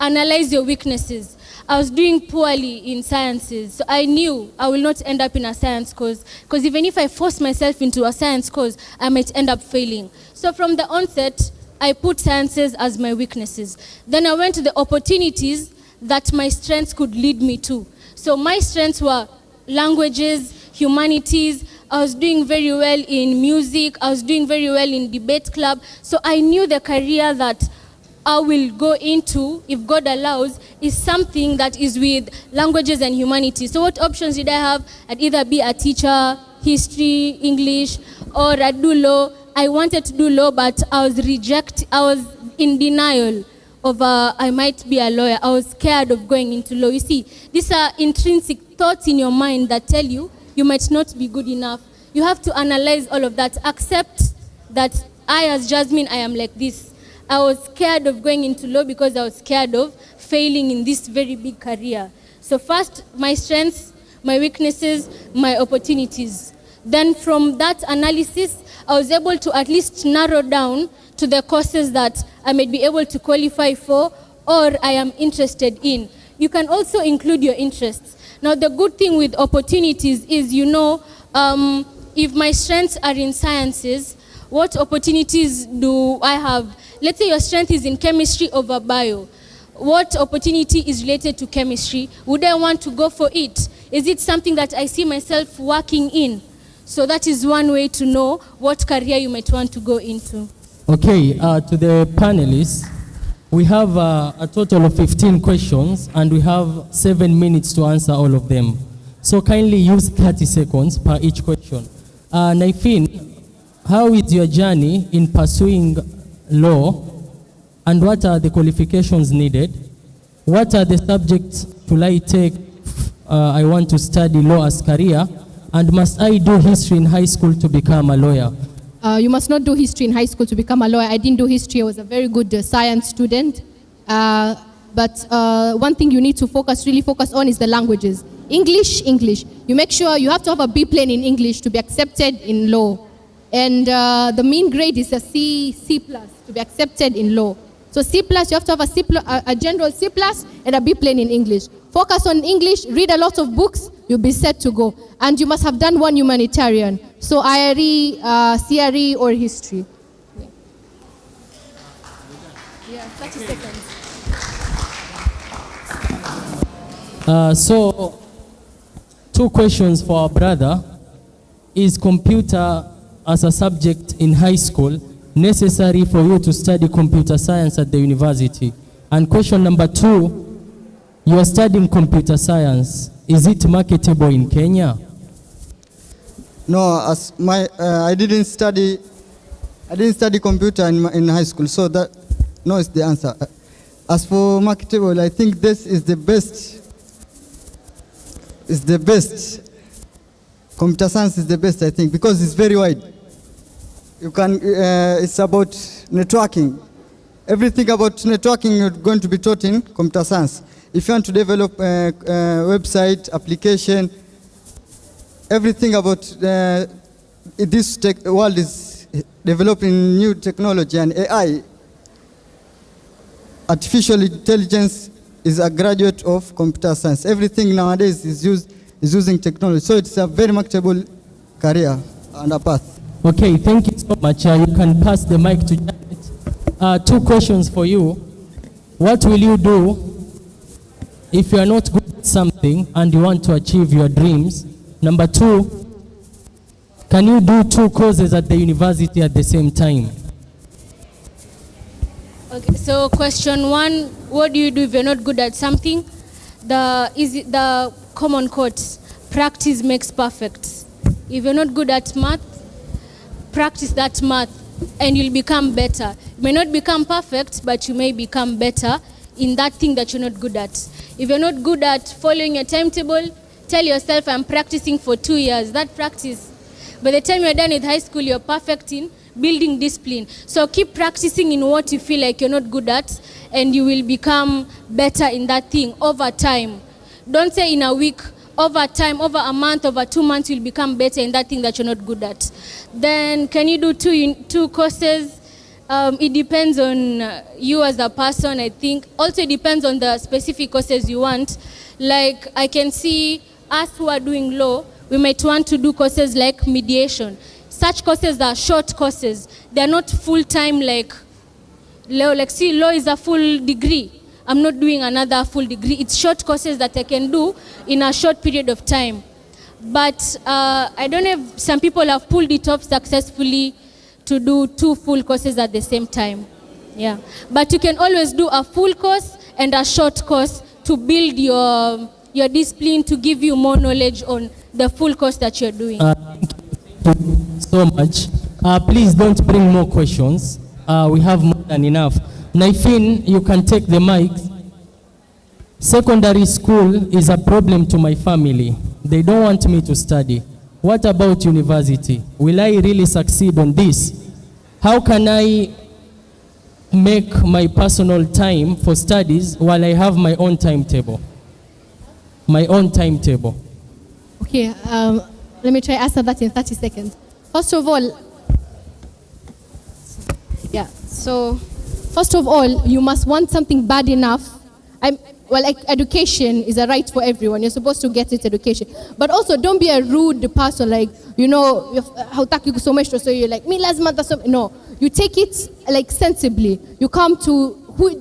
Analyze your weaknesses. I was doing poorly in sciences, so I knew I will not end up in a science course, because even if I force myself into a science course, I might end up failing. So from the onset, I put sciences as my weaknesses. Then I went to the opportunities that my strengths could lead me to. So my strengths were languages, humanities. I was doing very well in music. I was doing very well in debate club. So I knew the career that I will go into, if God allows, is something that is with languages and humanities. So what options did I have? I'd either be a teacher, history, English, or I'd do law. I wanted to do law, but I was in denial of I might be a lawyer. I was scared of going into law. You see, these are intrinsic thoughts in your mind that tell you you might not be good enough. You have to analyze all of that. Accept that I, as Jasmine, I am like this. I was scared of going into law because I was scared of failing in this very big career. So first, my strengths, my weaknesses, my opportunities. Then from that analysis, I was able to at least narrow down to the courses that I may be able to qualify for or I am interested in. You can also include your interests. Now, the good thing with opportunities is, if my strengths are in sciences, what opportunities do I have? Let's say your strength is in chemistry over bio. What opportunity is related to chemistry? Would I want to go for it? Is it something that I see myself working in? So that is one way to know what career you might want to go into. Okay, to the panelists, we have a total of 15 questions and we have 7 minutes to answer all of them. So kindly use 30 seconds per each question. Naifin, how is your journey in pursuing law and what are the qualifications needed? What are the subjects will I take? I want to study law as career, and must I do history in high school to become a lawyer? You must not do history in high school to become a lawyer. I didn't do history. I was a very good science student. But one thing you need to really focus on is the languages. English. You make sure you have to have a B plane in English to be accepted in law. And the mean grade is a C+ to be accepted in law. So C+, you have to have a general C+ and a B plane in English. Focus on English, read a lot of books, you'll be set to go. And you must have done one humanitarian. So IRE, CRE, or history. Yeah, 30 seconds. So, 2 questions for our brother. Is computer as a subject in high school necessary for you to study computer science at the university? And question number 2, you are studying computer science. Is it marketable in Kenya? No, I didn't study computer in high school, so that no is the answer. As for marketable, I think this is the best. It's the best. Computer science is the best, I think, because it's very wide. You can. It's about networking. Everything about networking you're going to be taught in computer science. If you want to develop a website, application, everything about this world is developing new technology and AI. Artificial intelligence is a graduate of computer science. Everything nowadays is using technology. So it's a very marketable career and a path. Okay, thank you so much. You can pass the mic to Janet. 2 questions for you. What will you do if you are not good at something and you want to achieve your dreams? Number 2, can you do 2 courses at the university at the same time? Okay, so question 1, what do you do if you're not good at something? The common quote, practice makes perfect. If you're not good at math, practice that math and you'll become better. You may not become perfect, but you may become better in that thing that you're not good at. If you're not good at following a timetable, tell yourself, I'm practicing for 2 years. That practice, by the time you're done with high school, you're perfect in building discipline. So keep practicing in what you feel like you're not good at, and you will become better in that thing over time. Don't say in a week. Over time, over a month, over 2 months, you'll become better in that thing that you're not good at. Then can you do 2 courses? It depends on you as a person, I think. Also, it depends on the specific courses you want. Like, I can see us who are doing law, we might want to do courses like mediation. Such courses are short courses. They're not full-time like law. Like, see, law is a full degree. I'm not doing another full degree. It's short courses that I can do in a short period of time. But I don't know if some people have pulled it off successfully to do 2 full courses at the same time. Yeah. But you can always do a full course and a short course to build your discipline, to give you more knowledge on the full course that you're doing. Thank you so much. Please don't bring more questions. We have more than enough. Naifin, you can take the mic. Secondary school is a problem to my family. They don't want me to study. What about university? Will I really succeed on this? How can I make my personal time for studies while I have my own timetable? My own timetable. Okay, let me try answer that in 30 seconds. First of all, first of all, you must want something bad enough. Education is a right for everyone. You're supposed to get it, education. But also, don't be a rude person, like, how you so much, so you're like, me last month. No, you take it like sensibly. You come to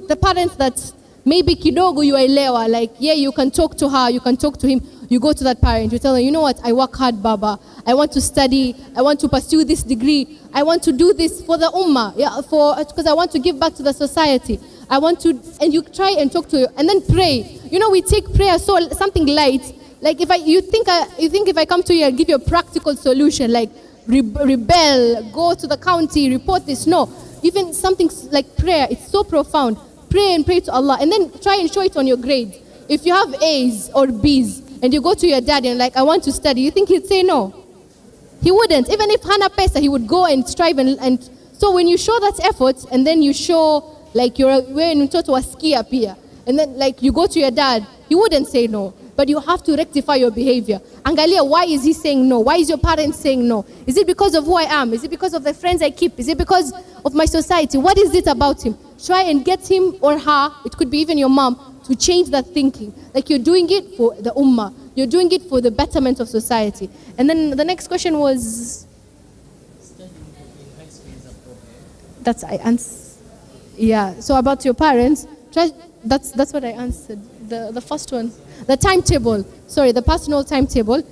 the parents that maybe kidogo you elewa, like, yeah, you can talk to her, you can talk to him. You go to that parent, you tell them, you know what, I work hard, Baba. I want to study, I want to pursue this degree. I want to do this for the ummah, because I want to give back to the society. I want to, and you try and talk to you, and then pray. We take prayer so something light. Like you think if I come to you and give you a practical solution, like rebel, go to the county, report this. No, even something like prayer, it's so profound. Pray and pray to Allah, and then try and show it on your grades. If you have A's or B's, and you go to your dad and like, I want to study, you think he'd say no? He wouldn't. Even if hana pesa, he would go and strive. And so when you show that effort, and then you show like you're wearing mtoto wa skia pia, and then like you go to your dad, he wouldn't say no. But you have to rectify your behavior. Angalia, why is he saying no? Why is your parents saying no? Is it because of who I am? Is it because of the friends I keep? Is it because of my society? What is it about him? Try and get him or her, it could be even your mom, to change that thinking. Like you're doing it for the ummah. You're doing it for the betterment of society. And then the next question was... That's I answered. Yeah, so about your parents, that's what I answered. The first one. The timetable. Sorry, the personal timetable.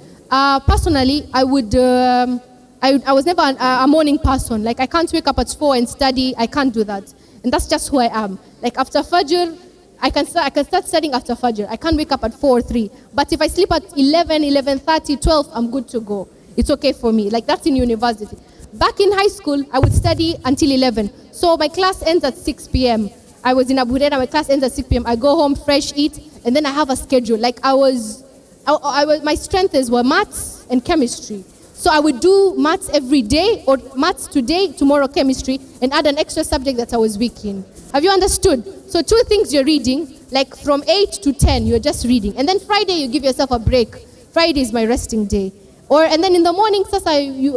Personally, I was never a morning person. Like I can't wake up at 4 and study. I can't do that. And that's just who I am. Like after Fajr, I can start studying after Fajr. I can't wake up at 4 or 3. But if I sleep at 11, 11:30, 12, I'm good to go. It's okay for me. Like that's in university. Back in high school, I would study until 11. So my class ends at 6 p.m. I was in Abu Dhabi, my class ends at 6 p.m. I go home, fresh, eat, and then I have a schedule. Like my strengths were maths and chemistry. So I would do maths every day, or maths today, tomorrow chemistry, and add an extra subject that I was weak in. Have you understood? So 2 things you're reading, like from 8 to 10, you're just reading. And then Friday, you give yourself a break. Friday is my resting day. And then in the morning,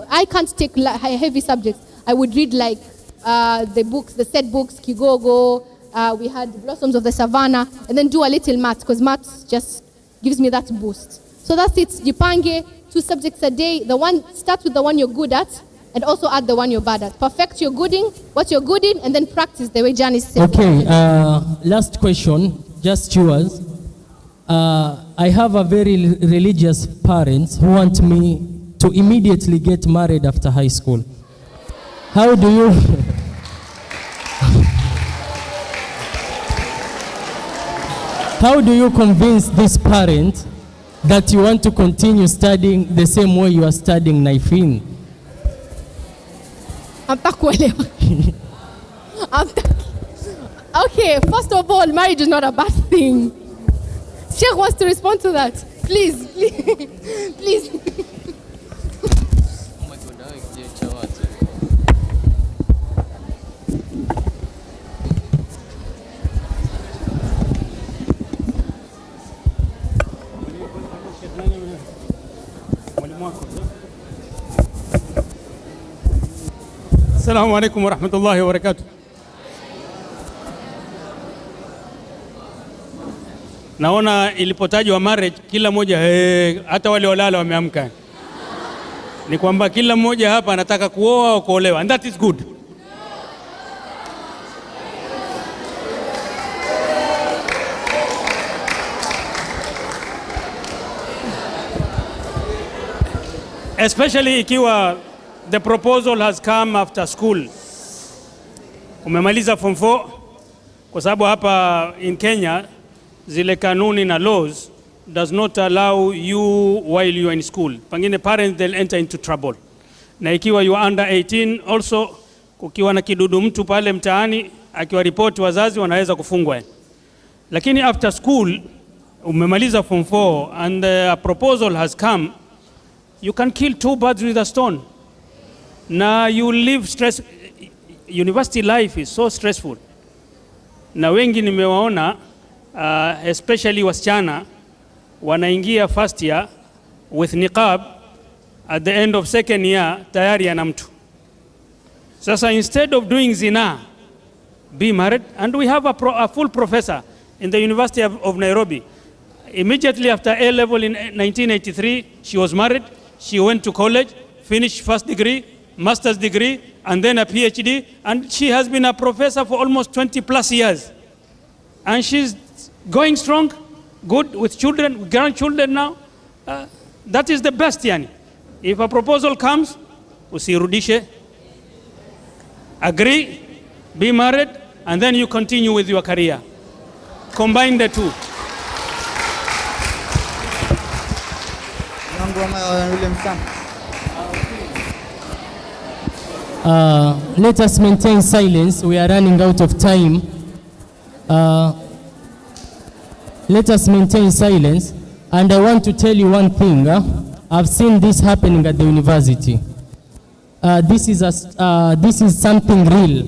I can't take heavy subjects. I would read like the books, the set books, Kigogo, we had Blossoms of the Savannah, and then do a little math, because math just gives me that boost. So that's it. Jipange, 2 subjects a day. Start with the one you're good at, and also add the one you're bad at. Perfect what you're good in, and then practice the way Janice said. Okay, last question, just yours. I have a very religious parents who want me to immediately get married after high school. How do you how do you convince this parent that you want to continue studying the same way you are studying Naifin? Okay, first of all, marriage is not a bad thing. Sheikh wants to respond to that. Please. Assalamu alaikum wa rahmatullahi wa barakatuh. Naona ilipotajwa marriage kila mmoja hata wale walala wameamka. Ni kwamba kila mmoja hapa anataka kuoa au kuolewa, and that is good. Especially ikiwa the proposal has come after school. Umemaliza form 4, kwa sababu hapa in Kenya zile kanuni na laws does not allow you while you are in school. Pengine parents they'll enter into trouble. Na ikiwa you are under 18 also, kukiwa na kidudu mtu pale mtaani akiwa report wazazi wanaweza kufungwa. Lakini after school umemaliza form 4 and a proposal has come, you can kill 2 birds with a stone. Na you live stress. University life is so stressful. Na wengi nimewaona especially wasichana wanaingia first year with niqab, at the end of second year tayari ana mtu. Sasa instead of doing zina, be married. And we have a full professor in the University of Nairobi. Immediately after A level in 1983, she was married. She went to college, finished first degree, master's degree, and then a PhD, and she has been a professor for almost 20 plus years. And she's going strong, good with children, with grandchildren now. That is the best, yani. If a proposal comes, usirudishe, agree, be married, and then you continue with your career. Combine the two. Let us maintain silence. We are running out of time. Let us maintain silence. And I want to tell you one thing. I've seen this happening at the university. This is something real.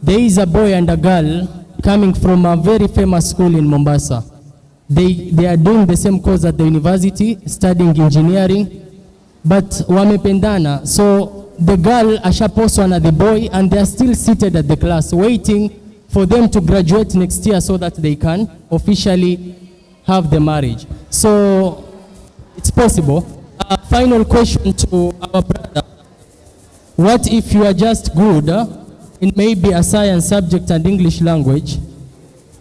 There is a boy and a girl coming from a very famous school in Mombasa. They are doing the same course at the university, studying engineering, but wamependana. So the girl ashaposwa na the boy, and they are still seated at the class waiting for them to graduate next year so that they can officially have the marriage. So it's possible. Final question to our brother. What if you are just good in maybe a science subject and English language?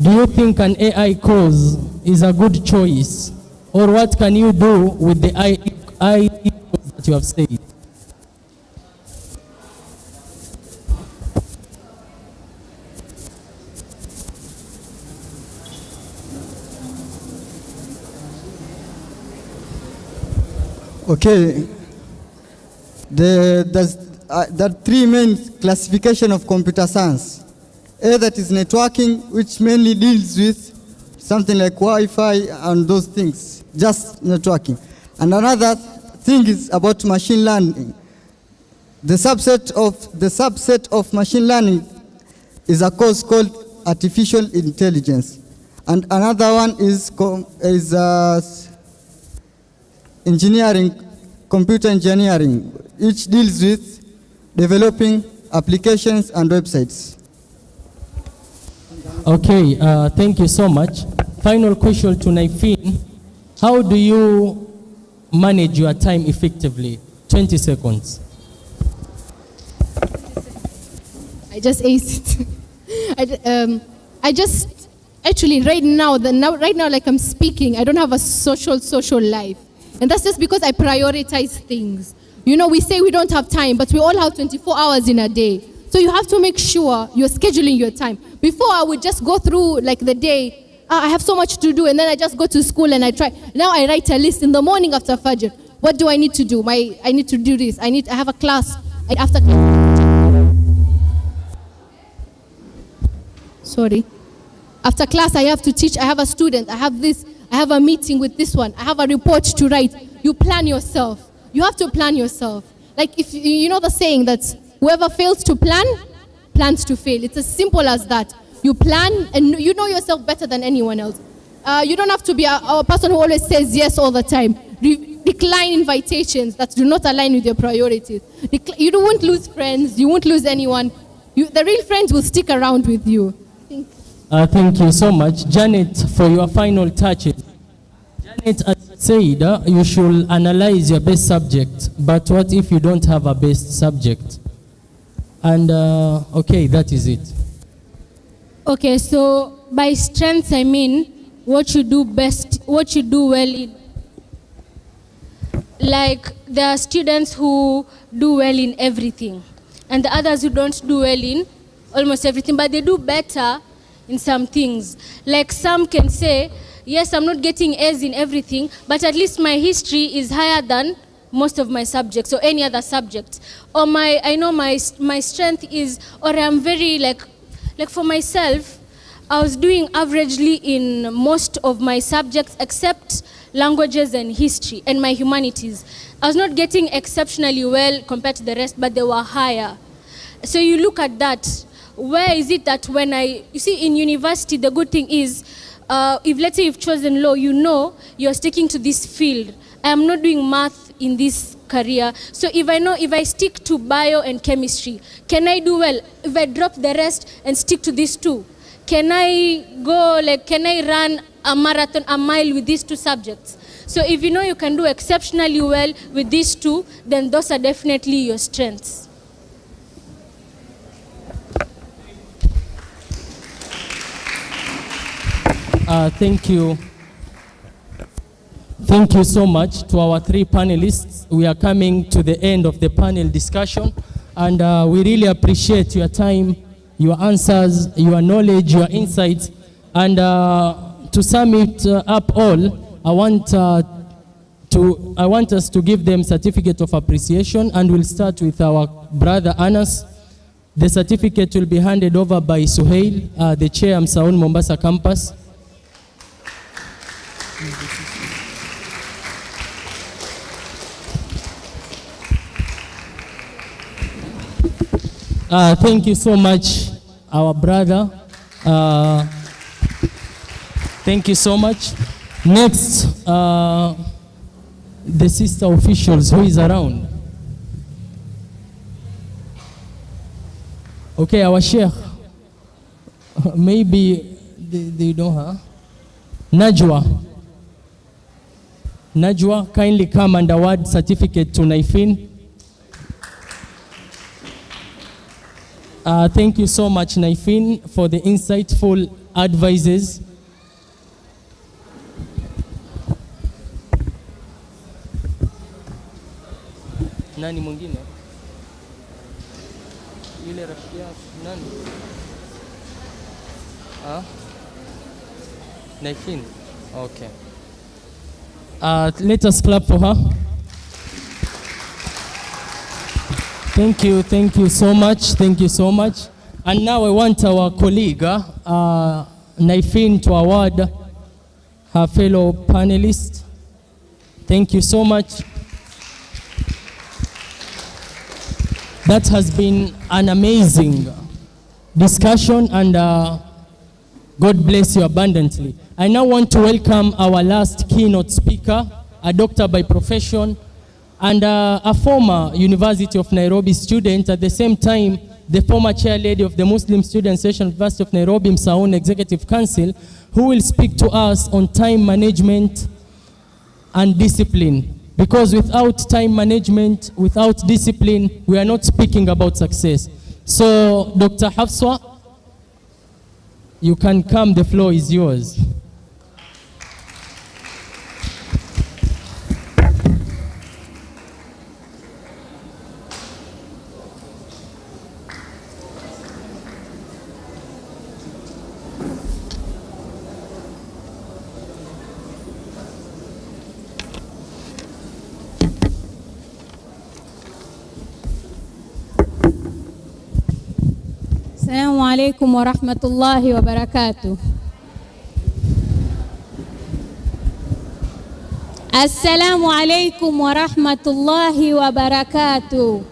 Do you think an AI course is a good choice? Or what can you do with the AI course that you have said? Okay, there's 3 main classification of computer science. A, that is networking, which mainly deals with something like Wi-Fi and those things, just networking. And another thing is about machine learning. The subset of machine learning is a course called artificial intelligence. And another one is engineering computer engineering, which deals with developing applications and websites. Okay, thank you so much. Final question to Naifin. How do you manage your time effectively? 20 seconds. I just aced it. I just actually right now, like I'm speaking, I don't have a social life, and that's just because I prioritize things. You know, we say we don't have time, but we all have 24 hours in a day. So you have to make sure you're scheduling your time. Before I would just go through like the day, I have so much to do, and then I just go to school and I try. Now I write a list in the morning after Fajr. What do I need to do? I need to do this. I have a class after class. Sorry. After class, I have to teach. I have a student. I have this. I have a meeting with this one. I have a report to write. You plan yourself. You have to plan yourself. Like if you know the saying that whoever fails to plan, plans to fail. It's as simple as that. You plan and you know yourself better than anyone else. You don't have to be a person who always says yes all the time. Decline invitations that do not align with your priorities. You won't lose friends. You won't lose anyone. The real friends will stick around with you. Thank you so much. Janet, for your final touches. Janet said you should analyze your best subject, but what if you don't have a best subject? And okay, that is it. Okay, so by strengths, I mean what you do best, what you do well in. Like there are students who do well in everything, and the others who don't do well in almost everything, but they do better in some things. Like some can say, yes, I'm not getting A's in everything, but at least my history is higher than most of my subjects or any other subject. Or I know my strength is, or I'm very like for myself, I was doing averagely in most of my subjects except languages and history and my humanities. I was not getting exceptionally well compared to the rest, but they were higher. So you look at that. Where is it that when you see in university, the good thing is, if let's say you've chosen law, you know you're sticking to this field. I am not doing math in this career. So if I stick to bio and chemistry, can I do well? If I drop the rest and stick to these two, can I run a marathon, a mile with these two subjects? So if you know you can do exceptionally well with these two, then those are definitely your strengths. Thank you. Thank you so much to our three panelists. We are coming to the end of the panel discussion, and we really appreciate your time, your answers, your knowledge, your insights. And to sum it up all, I want us to give them certificate of appreciation, and we'll start with our brother Anas. The certificate will be handed over by Suhail, the chair of MASUN Mombasa campus. Thank you so much, our brother. Thank you so much. Next, the sister officials who is around. Okay, our sheikh. Maybe they don't have. Najwa, kindly come and award certificate to Naifin. Thank you so much, Naifin, for the insightful advices. Nani mwingine? Yule rafiki yako nani? Naifin. Okay. Let us clap for her. Thank you so much. And now I want our colleague, Naifin, to award her fellow panelists. Thank you so much. That has been an amazing discussion, and God bless you abundantly. I now want to welcome our last keynote speaker, a doctor by profession, and a former University of Nairobi student, at the same time, the former chair lady of the Muslim Student Association University of Nairobi, MASUN Executive Council, who will speak to us on time management and discipline. Because without time management, without discipline, we are not speaking about success. So, Dr. Hafsa, you can come, the floor is yours. Assalamu alaikum wa rahmatullahi wa barakatuh. Assalamu alaikum wa rahmatullahi wa barakatuh.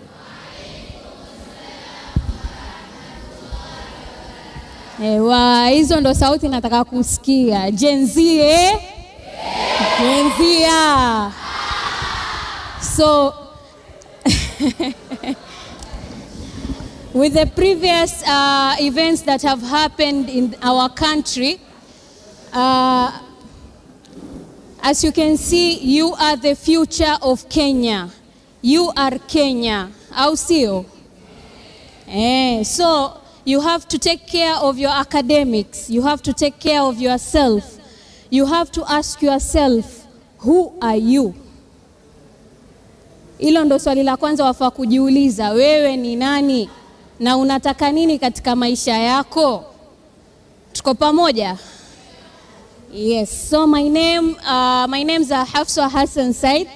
Ewa, hizo ndo sauti nataka kusikia. Gen Z, eh? Gen Z, yeah. So, with the previous events that have happened in our country, as you can see, you are the future of Kenya. You are Kenya. Au sio? So you have to take care of your academics. You have to take care of yourself. You have to ask yourself, who are you? Hilo ndo swali la kwanza wafaa kujiuliza. Wewe ni nani? Na unataka nini katika maisha yako? Tuko pamoja? Yes. So my name's Hafsa Hassan Said.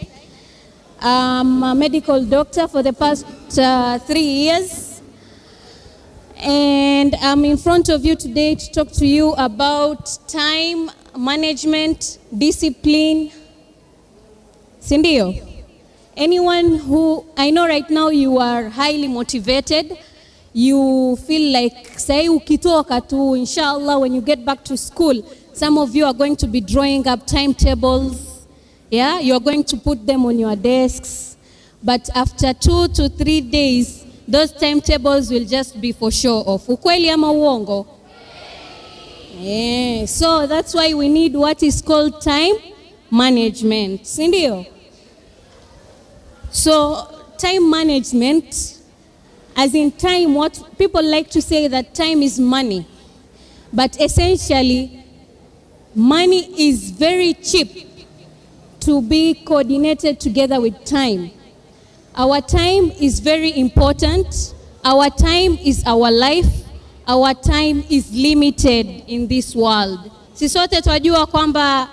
I'm a medical doctor for the past 3 years. And I'm in front of you today to talk to you about time management, discipline. Sindio? Anyone who, I know right now you are highly motivated. You feel like, say, ukitoka tu, inshallah, when you get back to school, some of you are going to be drawing up timetables. Yeah, you're going to put them on your desks. But after 2 to 3 days, those timetables will just be for show off. Ukweli ama uongo? Yeah, so that's why we need what is called time management. Sindio? So, time management, as in time, what people like to say that time is money. But essentially, money is very cheap to be coordinated together with time. Our time is very important. Our time is our life. Our time is limited in this world. Si sote twajua kwamba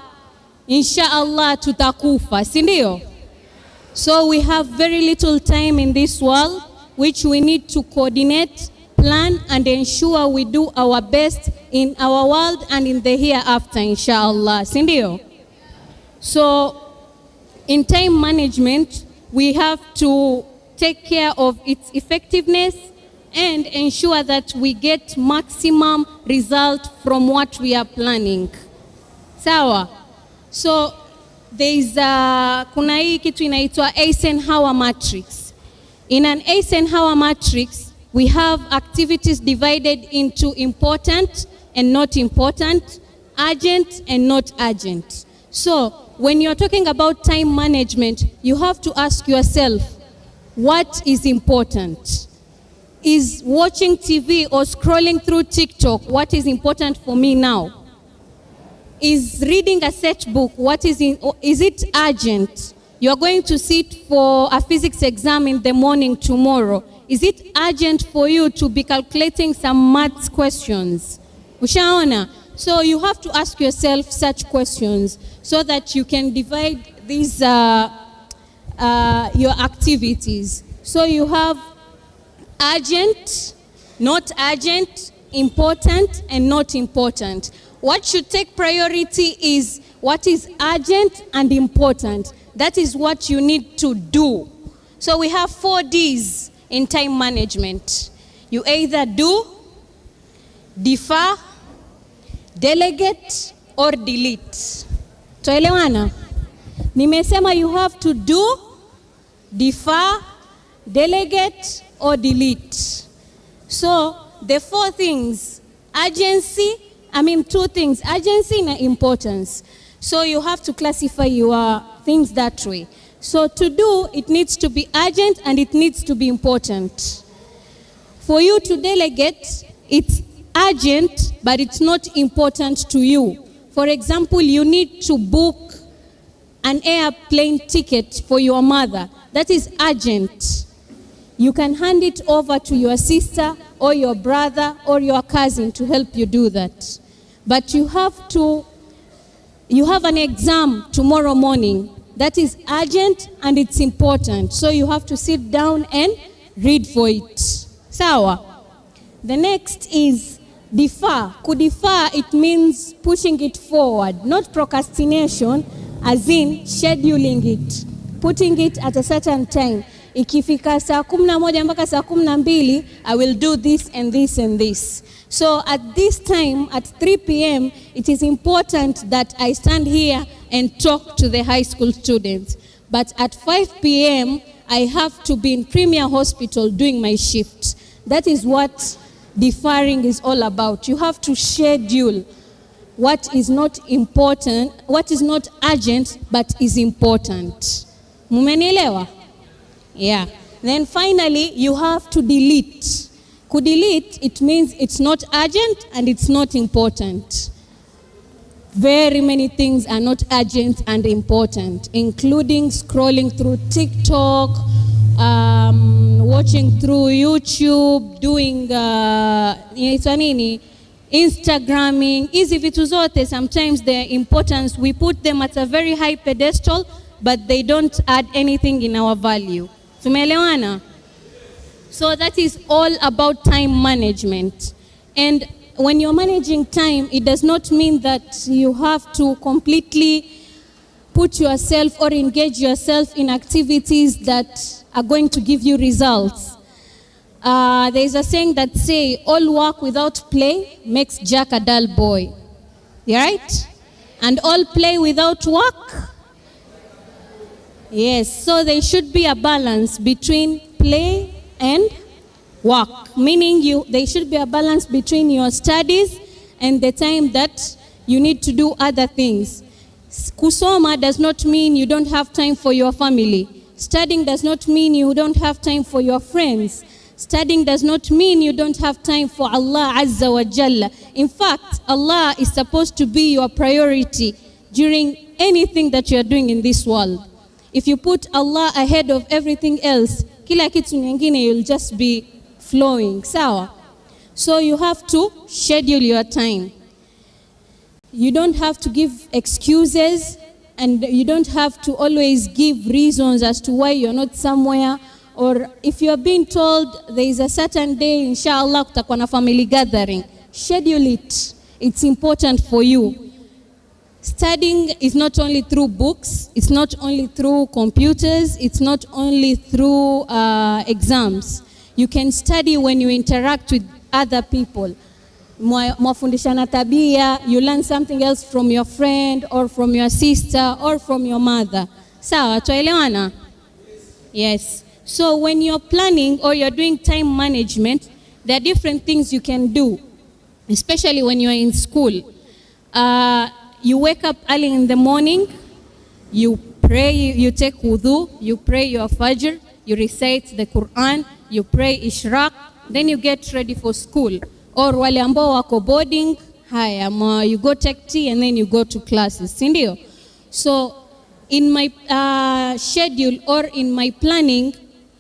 insha Allah tutakufa, si ndio? So we have very little time in this world, which we need to coordinate, plan, and ensure we do our best in our world and in the hereafter, inshallah. Sindio? So, in time management, we have to take care of its effectiveness and ensure that we get maximum result from what we are planning. Sawa? So, there is kuna hii kitu inaitwa Eisenhower matrix. In an Eisenhower matrix, we have activities divided into important and not important, urgent and not urgent. So, when you're talking about time management, you have to ask yourself, what is important? Is watching TV or scrolling through TikTok what is important for me now? Is reading a set book, is it urgent? You're going to sit for a physics exam in the morning tomorrow. Is it urgent for you to be calculating some maths questions? Ushaona? So you have to ask yourself such questions so that you can divide these your activities. So you have urgent, not urgent, important, and not important. What should take priority is what is urgent and important. That is what you need to do. So we have 4 Ds in time management. You either do, defer, delegate, or delete. Tuelewana? Nimesema you have to do, defer, delegate, or delete. So the four things, two things, urgency and importance. So you have to classify your things that way. So to do, it needs to be urgent and it needs to be important. For you to delegate, it's urgent, but it's not important to you. For example, you need to book an airplane ticket for your mother. That is urgent. You can hand it over to your sister or your brother or your cousin to help you do that. But you have an exam tomorrow morning. That is urgent and it's important. So you have to sit down and read for it. Sawa. The next is defer. Kudefer, it means pushing it forward, not procrastination, as in scheduling it, putting it at a certain time. Ikifika saa 11 mpaka saa 12, I will do this and this and this. So at this time, at 3 p.m., it is important that I stand here and talk to the high school students. But at 5 p.m., I have to be in Premier Hospital doing my shift. That is what deferring is all about. You have to schedule what is not important, what is not urgent, but is important. Mumenielewa? Yeah. Then finally, you have to delete. Kudelete, it means it's not urgent and it's not important. Very many things are not urgent and important, including scrolling through TikTok, watching through YouTube, doing Instagramming. Hizi vitu zote, sometimes their importance, we put them at a very high pedestal, but they don't add anything in our value. Tumeelewana? So that is all about time management. And when you're managing time, it does not mean that you have to completely put yourself or engage yourself in activities that are going to give you results. There is a saying that says, all work without play makes Jack a dull boy. Right? And all play without work? Yes, so there should be a balance between play and work, meaning there should be a balance between your studies and the time that you need to do other things. Kusoma does not mean you don't have time for your family. Studying does not mean you don't have time for your friends. Studying does not mean you don't have time for Allah Azza wa Jalla. In fact, Allah is supposed to be your priority during anything that you are doing in this world. If you put Allah ahead of everything else, kila kitu nyingine, you'll just be flowing. Sawa? So you have to schedule your time. You don't have to give excuses, and you don't have to always give reasons as to why you're not somewhere. Or if you're being told there is a certain day, inshallah, kutakuwa na family gathering, schedule it. It's important for you. Studying is not only through books, it's not only through computers, it's not only through exams. You can study when you interact with other people. Mwafundishana tabia, you learn something else from your friend or from your sister or from your mother. Sawa, tuelewana? Yes. So when you're planning or you're doing time management, there are different things you can do, especially when you're in school. You wake up early in the morning, you pray, you take wudu, you pray your Haajar, you recite the Quran, you pray Ishraq, then you get ready for school. Or wale ambao wako boarding, you go take tea and then you go to classes. Sindio? So in my schedule or in my planning,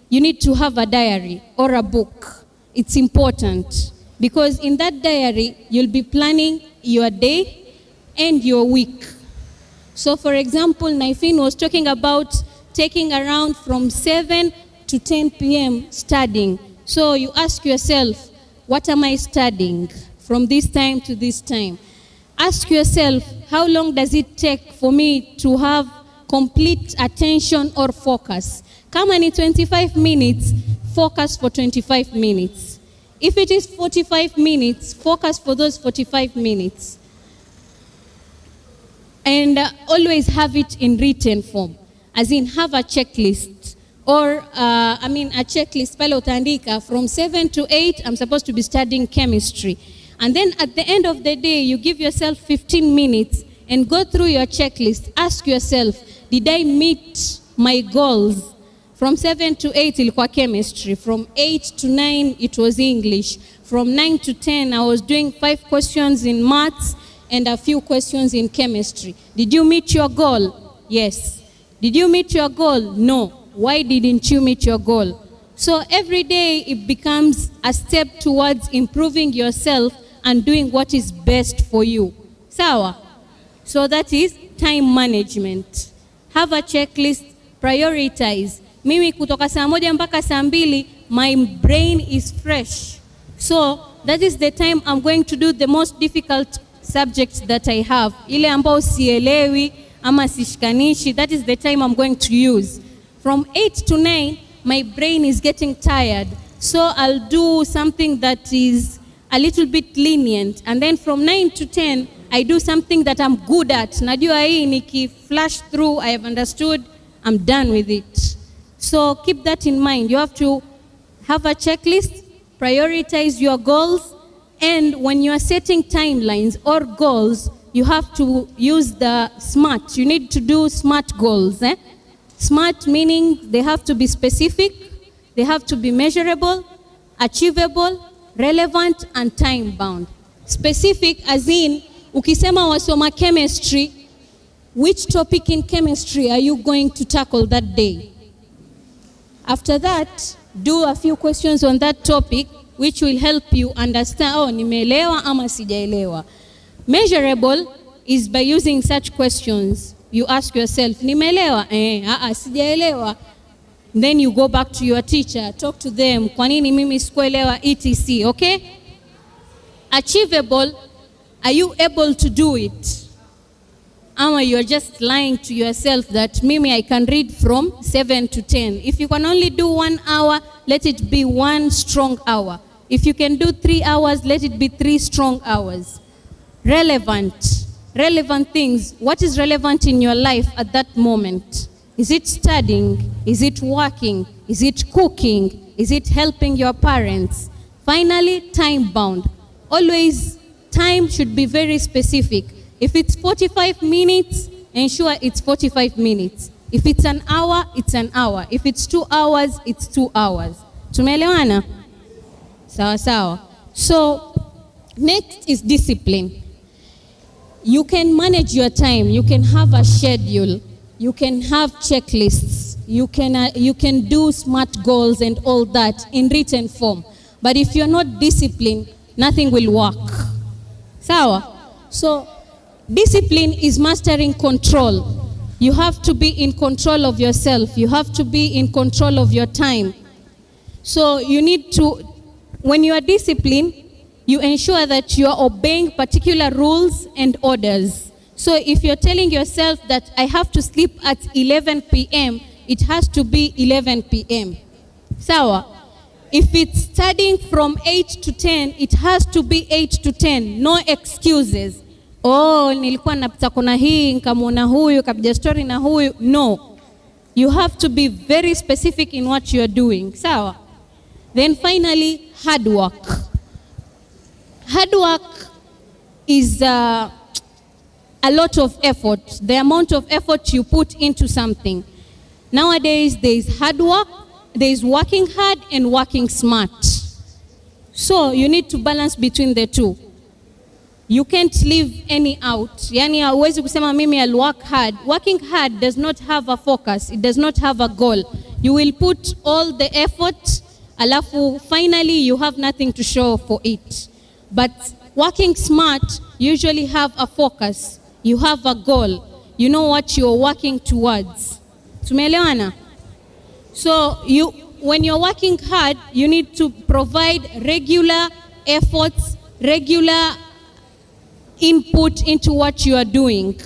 you need to have a diary or a book. It's important because in that diary, you'll be planning your day and your week. So for example, Naifin was talking about taking around from 7 to 10 p.m. studying. So you ask yourself, what am I studying from this time to this time? Ask yourself, how long does it take for me to have complete attention or focus? Kama ni 25 minutes, focus for 25 minutes. If it is 45 minutes, focus for those 45 minutes. And always have it in written form, as in have a checklist. or a checklist pale utaandika from 7 to 8 I'm supposed to be studying chemistry. And then at the end of the day, you give yourself 15 minutes and go through your checklist. Ask yourself, did I meet my goals? From 7 to 8 ilikuwa chemistry. From 8 to 9 it was English. From 9 to 10 I was doing 5 questions in maths and a few questions in chemistry. Did you meet your goal? Yes. Did you meet your goal? No. Why didn't you meet your goal? So every day it becomes a step towards improving yourself and doing what is best for you. Sawa? So that is time management. Have a checklist, prioritize. Mimi kutoka saa moja mpaka saa mbili, my brain is fresh. So that is the time I'm going to do the most difficult subjects that I have. Ile ambao sielewi ama sishikanishi, that is the time I'm going to use. From 8 to 9, my brain is getting tired. So I'll do something that is a little bit lenient. And then from 9 to 10, I do something that I'm good at. Najua hii niki flash through, I have understood, I'm done with it. So keep that in mind. You have to have a checklist, prioritize your goals, and when you are setting timelines or goals, you have to use the SMART. You need to do SMART goals. SMART meaning they have to be specific, they have to be measurable, achievable, relevant, and time-bound. Specific as in, ukisema wasoma chemistry, which topic in chemistry are you going to tackle that day? After that, do a few questions on that topic, which will help you understand, oh, nimeelewa ama sijaelewa. Measurable is by using such questions. You ask yourself, nimeelewa? Sijaelewa. Then you go back to your teacher, talk to them, kwa nini mimi sikuelewa etc, okay? Achievable, are you able to do it? Ama you're just lying to yourself that mimi I can read from 7 to 10. If you can only do 1 hour, let it be 1 strong hour. If you can do 3 hours, let it be 3 strong hours. Relevant things. What is relevant in your life at that moment? Is it studying? Is it working? Is it cooking? Is it helping your parents? Finally, time bound. Always, time should be very specific. If it's 45 minutes, ensure it's 45 minutes. If it's an hour, it's an hour. If it's 2 hours, it's 2 hours. Tumeelewana? Sawa sawa. So, next is discipline. You can manage your time. You can have a schedule. You can have checklists. You can do SMART goals and all that in written form. But if you're not disciplined, nothing will work. Sawa? So, discipline is mastering control. You have to be in control of yourself. You have to be in control of your time. So you need to, when you are disciplined, you ensure that you are obeying particular rules and orders. So if you're telling yourself that I have to sleep at 11 p.m., it has to be 11 p.m. Sawa? If it's studying from 8 to 10, it has to be 8 to 10. No excuses. Oh, nilikuwa napita kona hii, nikamuona huyu, kapija story na huyu. No. You have to be very specific in what you are doing. Sawa? Then finally, hard work. Hard work is a lot of effort. The amount of effort you put into something. Nowadays, there is hard work, there is working hard and working smart. So you need to balance between the two. You can't leave any out. Yani hauwezi kusema mimi I'll work hard. Working hard does not have a focus. It does not have a goal. You will put all the effort, alafu finally you have nothing to show for it. But working smart usually have a focus. You have a goal. You know what you're working towards. Tumeelewana? So when you're working hard, you need to provide regular efforts, regular input into what you are doing.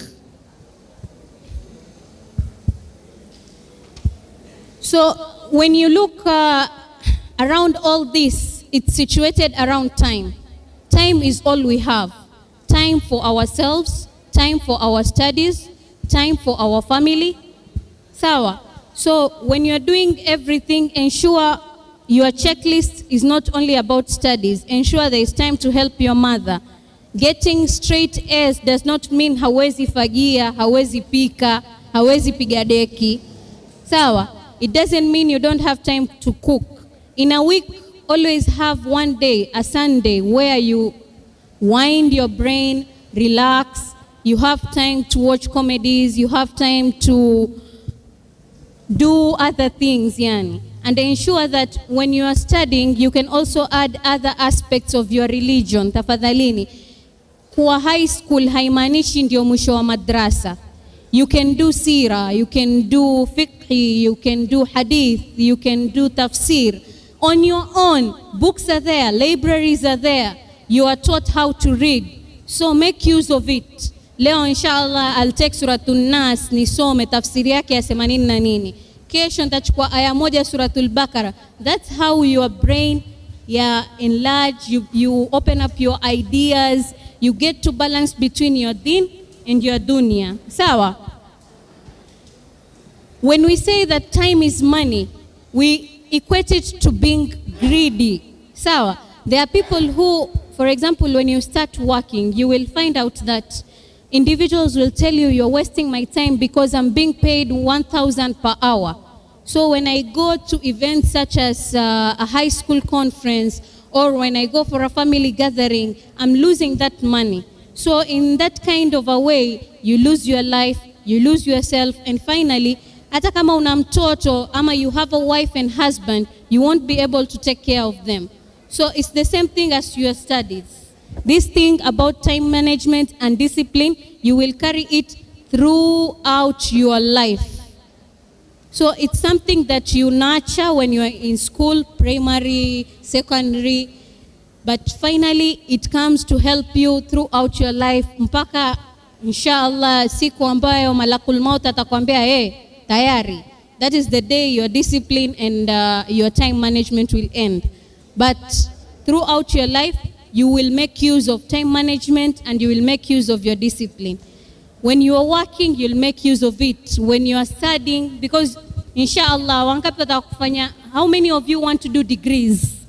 So when you look around all this, it's situated around time. Time is all we have. Time for ourselves, time for our studies, time for our family. Sawa. So when you're doing everything, ensure your checklist is not only about studies. Ensure there is time to help your mother. Getting straight A's does not mean hawezi fagia, hawezi pika, hawezi piga deki. Sawa? It doesn't mean you don't have time to cook. In a week, always have one day, a Sunday, where you wind your brain, relax. You have time to watch comedies. You have time to do other things, yani. And ensure that when you are studying, you can also add other aspects of your religion. Tafadhalini. Kwa high school haimaanishi ndio mwisho wa madrasa. You can do sira, you can do fiqh, you can do hadith, you can do tafsir. On your own, books are there, libraries are there. You are taught how to read. So make use of it. Leo inshallah I'll take Suratul Nas nisome tafsiri yake ya 80 na nini. Kesho nitachukua aya moja Suratul Bakara. That's how your brain enlarge, you open up your ideas, you get to balance between your deen and your dunya. Sawa? When we say that time is money, we equate it to being greedy. Sawa? There are people who, for example, when you start working, you will find out that individuals will tell you, you're wasting my time because I'm being paid 1,000 per hour. So when I go to events such as a high school conference, or when I go for a family gathering, I'm losing that money. So in that kind of a way, you lose your life, you lose yourself, and finally, hata kama una mtoto, ama you have a wife and husband, you won't be able to take care of them. So it's the same thing as your studies. This thing about time management and discipline, you will carry it throughout your life. So it's something that you nurture when you are in school, primary, secondary, but finally it comes to help you throughout your life. Mpaka inshallah siku ambayo malakul maut atakwambia tayari. That is the day your discipline and your time management will end. But throughout your life, you will make use of time management and you will make use of your discipline. When you are working, you'll make use of it. When you are studying, because inshallah, how many of you want to do degrees?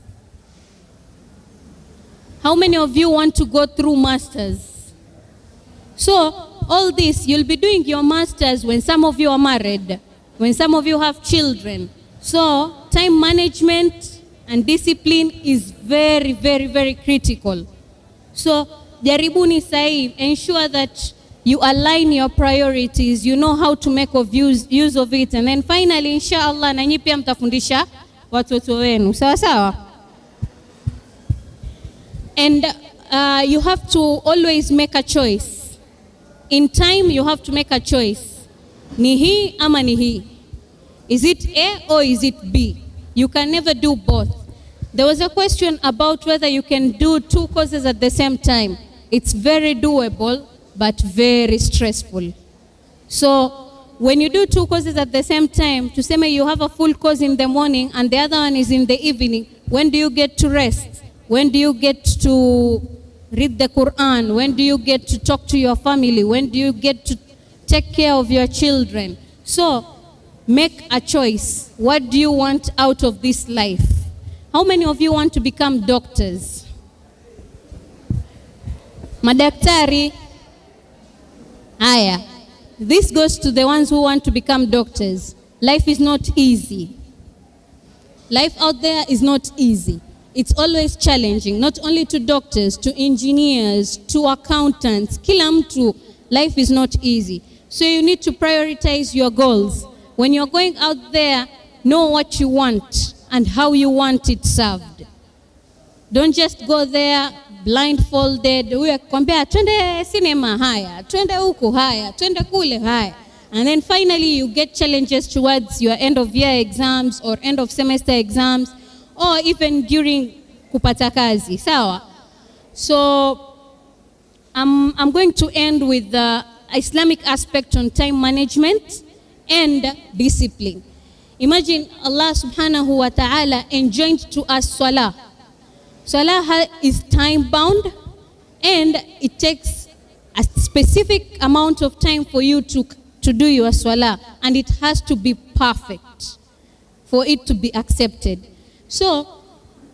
How many of you want to go through masters? So all this, you'll be doing your masters when some of you are married, when some of you have children. So time management and discipline is very, very, very critical. So jaribuni sahi, ensure that you align your priorities, you know how to make use of it, and then finally, inshallah, nanyi pia mtafundisha watoto wenu. Sawa sawa? And you have to always make a choice. In time, you have to make a choice. Ni hii ama ni hii? Is it A or is it B? You can never do both. There was a question about whether you can do 2 courses at the same time. It's very doable, but very stressful. So when you do 2 courses at the same time, to say you have a full course in the morning and the other one is in the evening, when do you get to rest? When do you get to read the Quran? When do you get to talk to your family? When do you get to take care of your children? So make a choice. What do you want out of this life? How many of you want to become doctors? Madaktari? Aya. This goes to the ones who want to become doctors. Life is not easy. Life out there is not easy. It's always challenging, not only to doctors, to engineers, to accountants. Kila mtu, life is not easy. So you need to prioritize your goals. When you're going out there, know what you want and how you want it served. Don't just go there blindfolded. Huyu kwambia twende cinema, haya, twende huku, haya, twende kule, haya. And then finally you get challenges towards your end of year exams or end of semester exams, or even during kupata kazi. Sawa? So I'm going to end with the Islamic aspect on time management and discipline. Imagine Allah subhanahu wa ta'ala enjoined to us salah. Salah is time bound and it takes a specific amount of time for you to do your salah, and it has to be perfect for it to be accepted. So,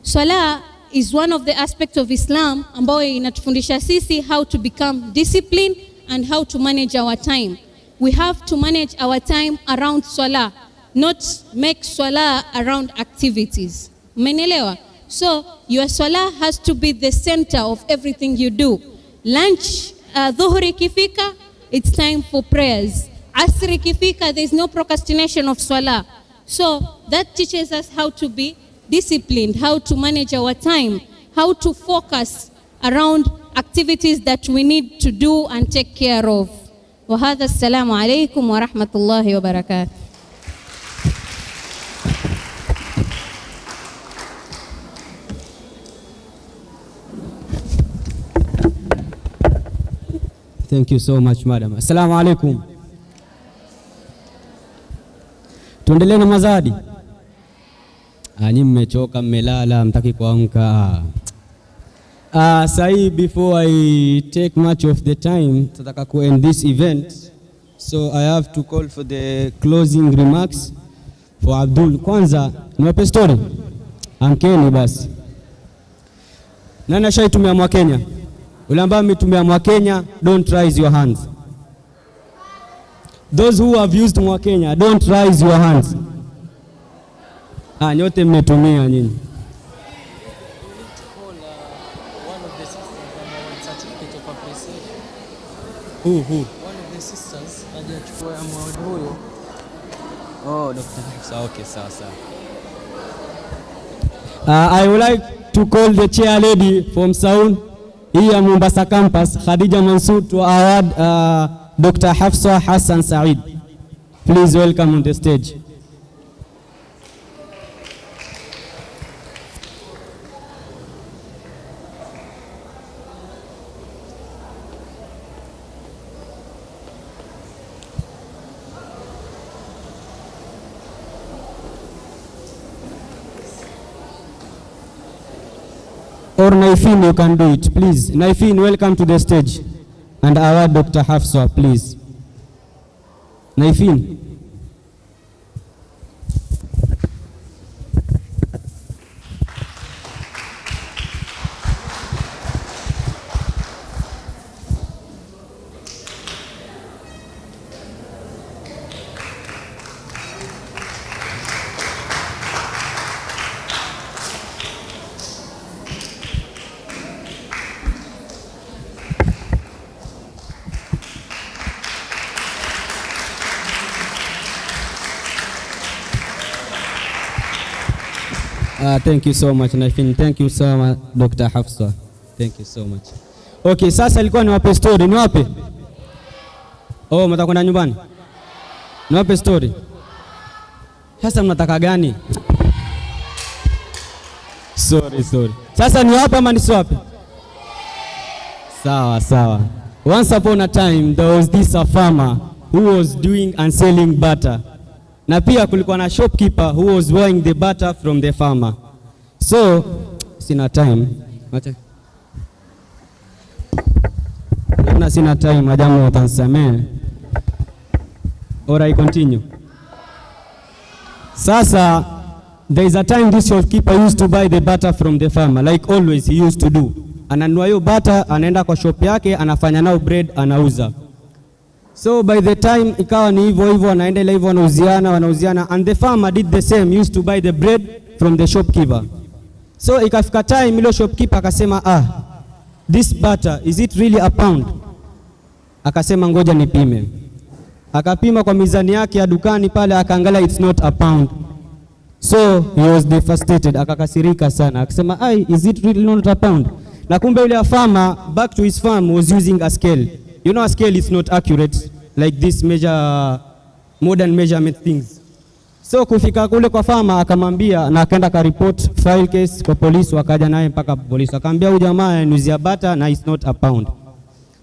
swala is one of the aspects of Islam ambayo inatufundisha sisi how to become disciplined and how to manage our time. We have to manage our time around swala, not make swala around activities. Umeelewa? So your swala has to be the center of everything you do. Lunch, dhuhri kifika, it's time for prayers. Asri kifika, there is no procrastination of swala. So that teaches us how to be disciplined, how to manage our time, how to focus around activities that we need to do and take care of. وهذا السلام عليكم ورحمة الله وبركاته. Thank you so much, madam. Assalamu alaikum. Tuendelee na mazadi. Nyinyi mmechoka, mmelala, mtaki kuamka. Sai, before I take much of the time, tataka ku end this event, so I have to call for the closing remarks for Abdul. Kwanza, niwape story. Amkeni basi. Nani ashaitumia mwa Kenya? Ule ambao ametumia mwa Kenya, don't raise your hands. Those who have used mwa Kenya, don't raise your hands. Nyote mmetumia nyinyi. Who? One of the sisters hajachukua award huyo. Oh, Dr. Okay, sawa. I would like to call the chair lady from MASUN here Mombasa campus, Khadija Mansour, to award Dr. Hafsa Hassan Said. Please welcome on the stage. Or Naifin, you can do it, please. Naifin, welcome to the stage. And award Dr. Hafsa, please. Naifin. Thank you so much, Naifin. Thank you so much, Dr. Hafsa. Thank you so much. Okay, sasa ilikuwa niwape story. Niwape? Oh, mtaka kwenda nyumbani? Niwape story. Sasa mnataka gani? Sorry. Sasa niwape ama nisiwape? Sawa. Once upon a time, there was this farmer who was doing and selling butter. Na pia kulikuwa na shopkeeper who was buying the butter from the farmer. So, sina time. Sina time, majamu watansamee. Or I continue. Sasa, there is a time this shopkeeper used to buy the butter from the farmer, like always he used to do. Ananunua hiyo butter, anaenda kwa shop yake, anafanya nao bread, anauza. So by the time ikawa ni hivyo anaendelea hivyo, wanauziana, and the farmer did the same, used to buy the bread from the shopkeeper. So ikafika time ile shopkeeper akasema, this butter, is it really a pound? Akasema ngoja nipime. Akapima kwa mizani yake ya dukani pale, akaangalia it's not a pound. So he was devastated, akakasirika sana. Akasema, is it really not a pound? Na kumbe yule farmer back to his farm was using a scale. You know, a scale is not accurate like this modern measurement things. So kufika kule kwa farmer akamwambia, na akaenda ka report file case kwa polisi, wakaja naye mpaka polisi. Akamwambia huyu jamaa anuzia butter na it's not a pound.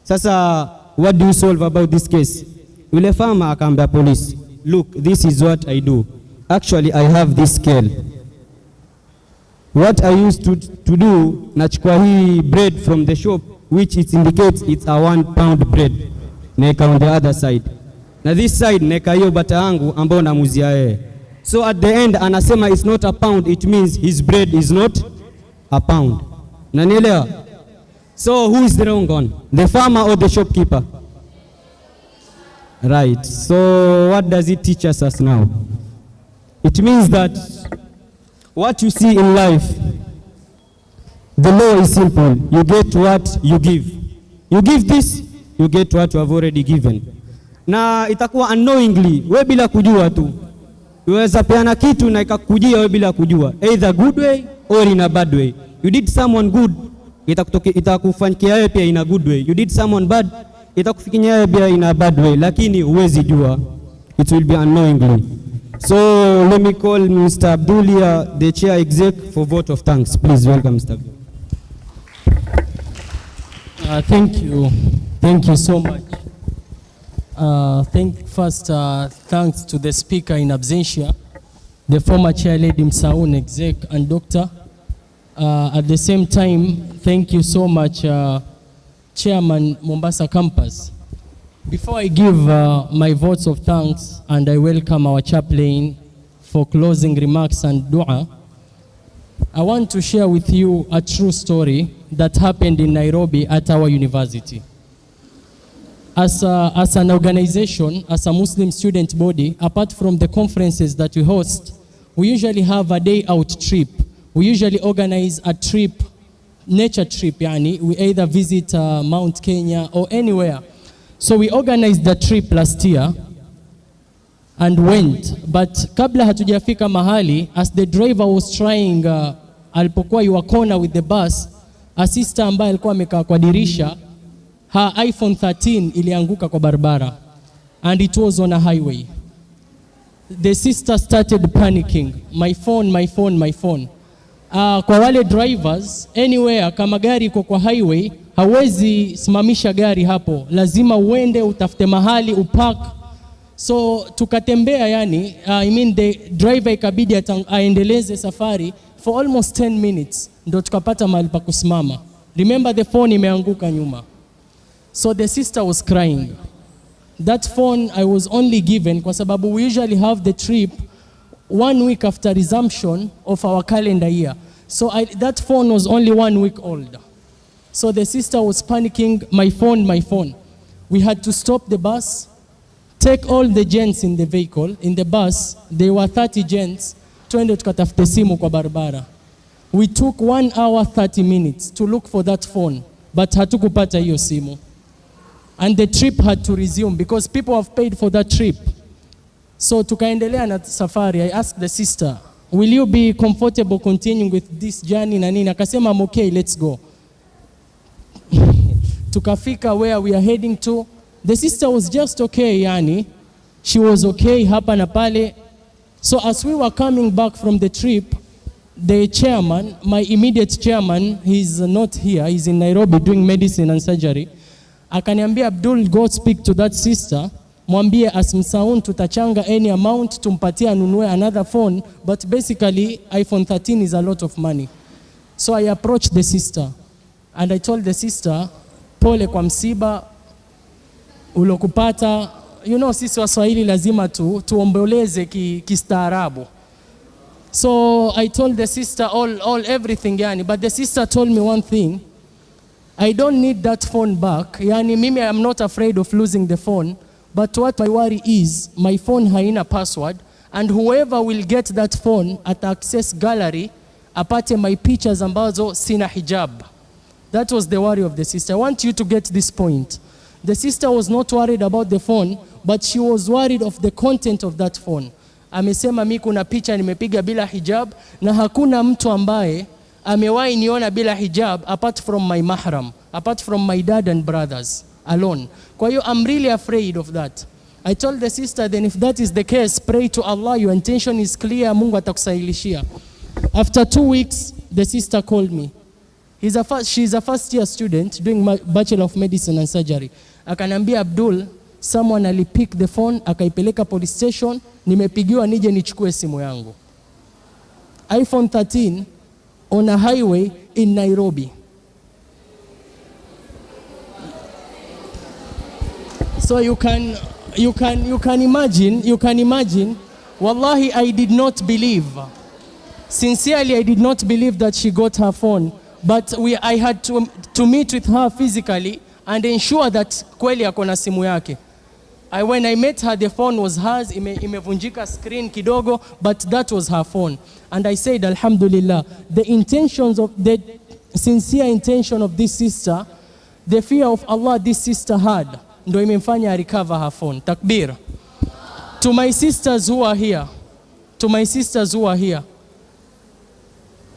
Sasa what do you solve about this case? Yule farmer akamwambia polisi, look, this is what I do. Actually, I have this scale. What I used to do, nachukua hii bread from the shop, which it indicates it's a 1 pound bread. Neka on the other side. na this side neka hiyo bata yangu ambao namuzia yeye. So at the end anasema it's not a pound, it means his bread is not a pound. Nanielewa? So who is the wrong one? The farmer or the shopkeeper? Right. So what does it teach us now? It means that what you see in life, the law is simple. You get what you give. You give this, you get what you have already given. Na itakuwa unknowingly, we bila kujua tu. Uweza peana kitu na ikakujia we bila kujua. Either good way or in a bad way. You did someone good, itakufanyikia wewe pia in a good way. You did someone bad, itakufikinyia wewe pia in a bad way. Lakini huwezi jua. It will be unknowingly. So let me call Mr. Abdulia, the chair exec, for vote of thanks. Please welcome Mr. Abdulia. Thank you so much. Thanks to the speaker in absentia, the former chair lady MASUN exec and doctor. At the same time, thank you so much, Chairman Mombasa campus. Before I give my votes of thanks and I welcome our chaplain for closing remarks and dua, I want to share with you a true story that happened in Nairobi at our university. As an organization, as a Muslim student body, apart from the conferences that we host, we usually have a day out trip. We usually organize a trip, nature trip, yani. We either visit Mount Kenya or anywhere. So we organized the trip last year and went. But kabla hatujafika mahali, as the driver was trying, alipokuwa yu corner with the bus, a sister ambaye alikuwa amekaa kwa dirisha, her iPhone 13 ilianguka kwa barabara and it was on a highway. The sister started panicking. My phone, my phone, my phone. Kwa wale drivers, anywhere kama gari iko kwa highway, hawezi simamisha gari hapo. Lazima uende utafute mahali upark. So tukatembea yani, the driver ikabidi aendeleze safari for almost 10 minutes ndo tukapata mahali pa kusimama. Remember the phone imeanguka nyuma. So the sister was crying. That phone I was only given kwa sababu we usually have the trip 1 week after resumption of our calendar year. So that phone was only 1 week old. So the sister was panicking, my phone, my phone. We had to stop the bus, take all the gents in the vehicle, in the bus. There were 30 gents, twende tukatafute simu kwa barabara. We took 1 hour 30 minutes to look for that phone, but hatukupata hiyo simu. And the trip had to resume because people have paid for that trip. So tukaendelea na safari. I asked the sister, will you be comfortable continuing with this journey na nini? Akasema I'm okay, let's go. Tukafika where we are heading to. The sister was just okay yani. She was okay hapa na pale. So as we were coming back from the trip, the chairman, my immediate chairman, he's not here, he's in Nairobi doing medicine and surgery. Akaniambia, Abdul, go speak to that sister. Mwambie as MASUN tutachanga any amount tumpatie anunue another phone, but basically iPhone 13 is a lot of money. So I approached the sister and I told the sister, pole kwa msiba ulokupata. You know, sisi Waswahili lazima tuomboleze kistaarabu. So I told the sister everything yani, but the sister told me one thing. I don't need that phone back. Yani mimi I'm not afraid of losing the phone, but what my worry is, my phone haina password, and whoever will get that phone at access gallery apate my pictures ambazo sina hijab. That was the worry of the sister. I want you to get this point. The sister was not worried about the phone, but she was worried of the content of that phone. Amesema mimi kuna picha nimepiga bila hijab na hakuna mtu ambaye amewahi niona bila hijab apart from my mahram, apart from my dad and brothers alone. Kwa hiyo I'm really afraid of that. I told the sister, then if that is the case, pray to Allah, your intention is clear, Mungu atakusahilishia. After 2 weeks, the sister called me. She's a first year student doing Bachelor of Medicine and Surgery. Akanambia, Abdul, someone alipick the phone, akaipeleka police station, nimepigiwa nije nichukue simu yangu. iPhone 13 on a highway in Nairobi. So you can you can imagine, wallahi, I did not believe. Sincerely, I did not believe that she got her phone. But I had to meet with her physically and ensure that kweli ako na simu yake. When I met her, the phone was hers, imevunjika screen kidogo, but that was her phone. And I said, Alhamdulillah, the sincere intention of this sister, the fear of Allah this sister had, ndo imemfanya recover her phone. Takbir. To my sisters who are here,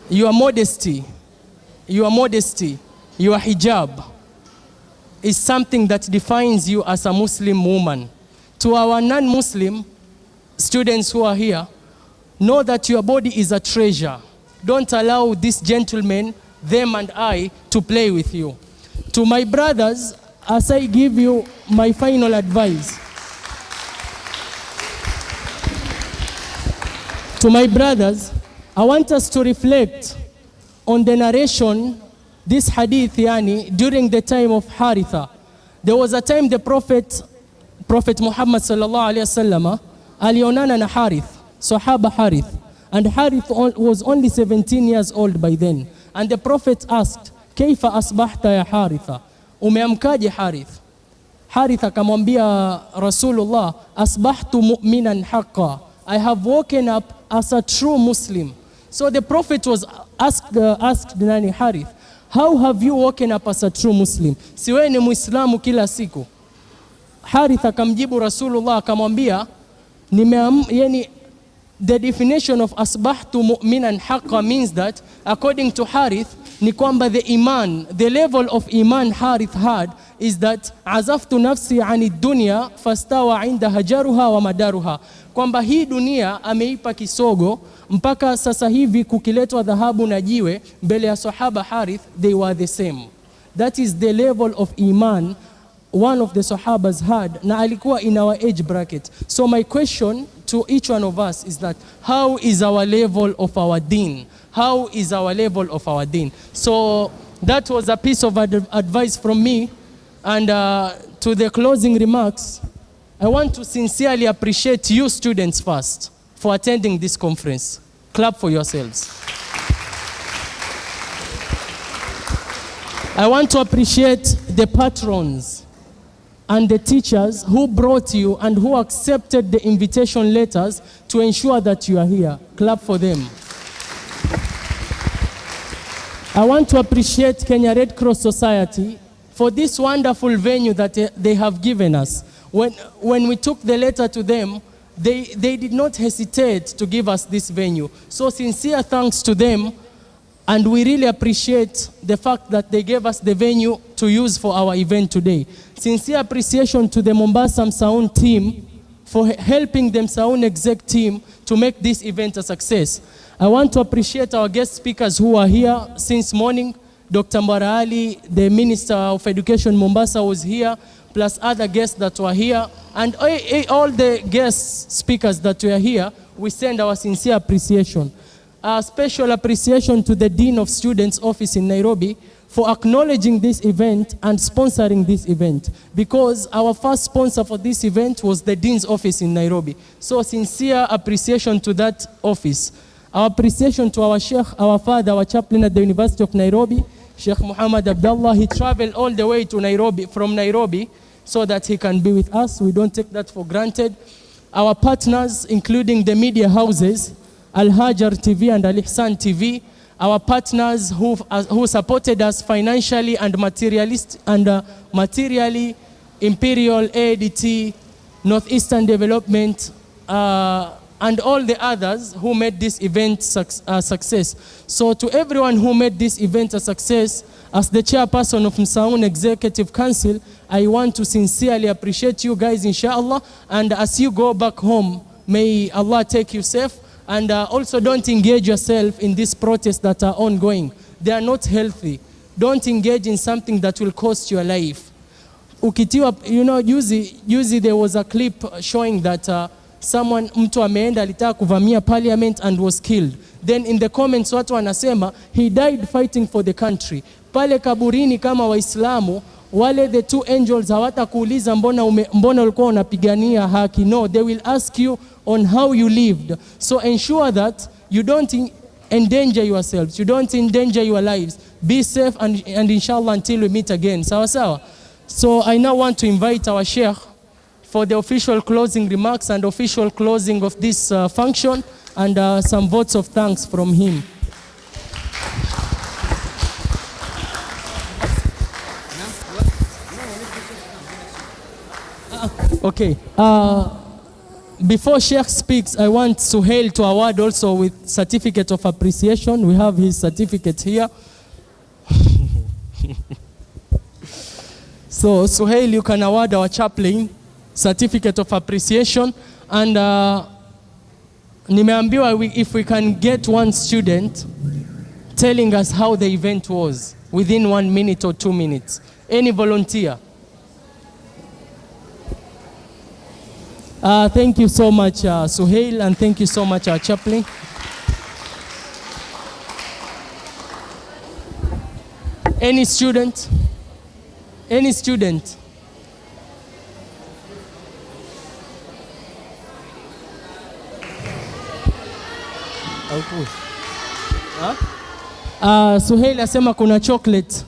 your modesty, your hijab is something that defines you as a Muslim woman. To our non-Muslim students who are here, know that your body is a treasure. Don't allow these gentlemen, them and I, to play with you. To my brothers, as I give you my final advice, to my brothers, I want us to reflect on the narration, this hadith, during the time of Haritha. There was a time the Prophet Muhammad sallallahu alaihi wasallam alionana na Harith, Sahaba Harith, and Harith was only 17 years old by then. And the Prophet asked, Kaifa asbahta ya Haritha? Umeamkaje Harith? Harith akamwambia Rasulullah, asbahtu mu'minan haqqa. I have woken up as a true Muslim. So the Prophet was asked Nani Harith, how have you woken up as a true Muslim? Si wewe ni Muislamu kila siku? Harith akamjibu Rasulullah akamwambia, the definition of asbahtu mu'minan haqqa means that, according to Harith, ni kwamba the level of iman Harith had is that azaftu nafsi ani dunya fastawa inda hajaruha wa madaruha, kwamba hii dunia ameipa kisogo mpaka sasa hivi kukiletwa dhahabu na jiwe mbele ya sahaba Harith, they were the same. That is the level of iman one of the sahabas had, na alikuwa in our age bracket. So my question to each one of us is that, how is our level of our deen? How is our level of our deen? So that was a piece of advice from me. And to the closing remarks, I want to sincerely appreciate you students first for attending this conference. Clap for yourselves. I want to appreciate the patrons and the teachers who brought you and who accepted the invitation letters to ensure that you are here. Clap for them. I want to appreciate Kenya Red Cross Society for this wonderful venue that they have given us. When we took the letter to them, they did not hesitate to give us this venue. So sincere thanks to them, and we really appreciate the fact that they gave us the venue to use for our event today. Sincere appreciation to the MOMBASA MASUN team for helping the MASUN exec team to make this event a success. I want to appreciate our guest speakers who are here since morning. Dr. Mbara Ali, the Minister of Education Mombasa, was here, plus other guests that were here. And all the guest speakers that were here, we send our sincere appreciation. A special appreciation to the Dean of Students Office in Nairobi for acknowledging this event and sponsoring this event, because our first sponsor for this event was the Dean's Office in Nairobi. So sincere appreciation to that office. Our appreciation to our Sheikh, our father, our chaplain at the University of Nairobi, Sheikh Muhammad Abdullah. He traveled all the way to Nairobi, from Nairobi, so that he can be with us. We don't take that for granted. Our partners, including the media houses, Haajar TV and Ihsan TV, our partners who supported us financially and materially, Imperial, ADT, Northeastern Development, and all the others who made this event a success. So to everyone who made this event a success, as the chairperson of MASUN Executive Council, I want to sincerely appreciate you guys, inshallah. And as you go back home, may Allah take you safe. And also don't engage yourself in these protests that are ongoing. They are not healthy. Don't engage in something that will cost your life. Ukitiwa, usually there was a clip showing that mtu ameenda alitaka kuvamia parliament and was killed. Then in the comments watu wanasema he died fighting for the country. Pale kaburini kama Waislamu wale the two angels hawatakuuliza mbona ulikuwa unapigania haki. No, they will ask you on how you lived. So ensure that you don't endanger yourselves, you don't endanger your lives. Be safe and inshallah until we meet again. Sawa sawa. So I now want to invite our Sheikh for the official closing remarks and official closing of this function, and some votes of thanks from him. Okay. Before Sheikh speaks, I want Suhail to award also with certificate of appreciation. We have his certificate here. So Suhail, you can award our chaplain certificate of appreciation, and nimeambiwa if we can get one student telling us how the event was within 1 minute or 2 minutes. Any volunteer? Thank you so much, Suhail, and thank you so much, our chaplain. Any student? Any student? Suhail asema kuna chocolate.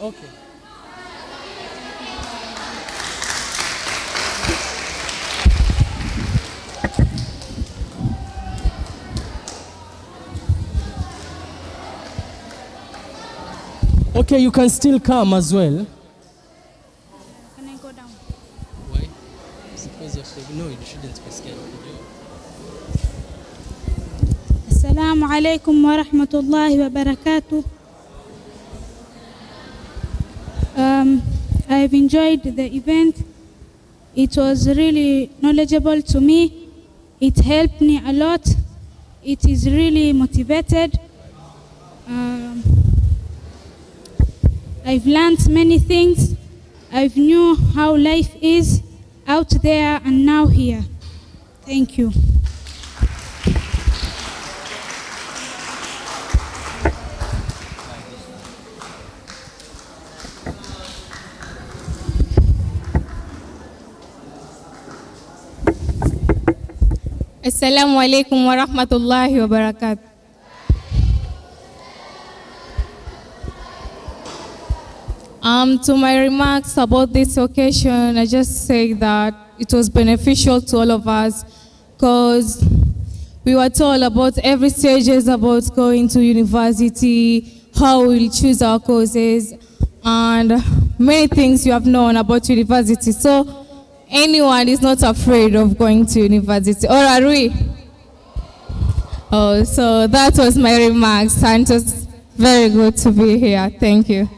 Okay. Okay, you can still come as well. Can I go down? Why? Because no, you shouldn't be scared. Assalamu alaikum wa rahmatullahi wa barakatuh. I've enjoyed the event. It was really knowledgeable to me. It helped me a lot. It is really motivated. I've learned many things. I've knew how life is out there and now here. Thank you. Assalamu alaikum wa rahmatullahi wa barakatuh. To my remarks about this occasion, I just say that it was beneficial to all of us because we were told about every stages about going to university, how we'll choose our courses, and many things you have known about university. So anyone is not afraid of going to university, or are we? Oh, so that was my remarks, and it was very good to be here. Thank you.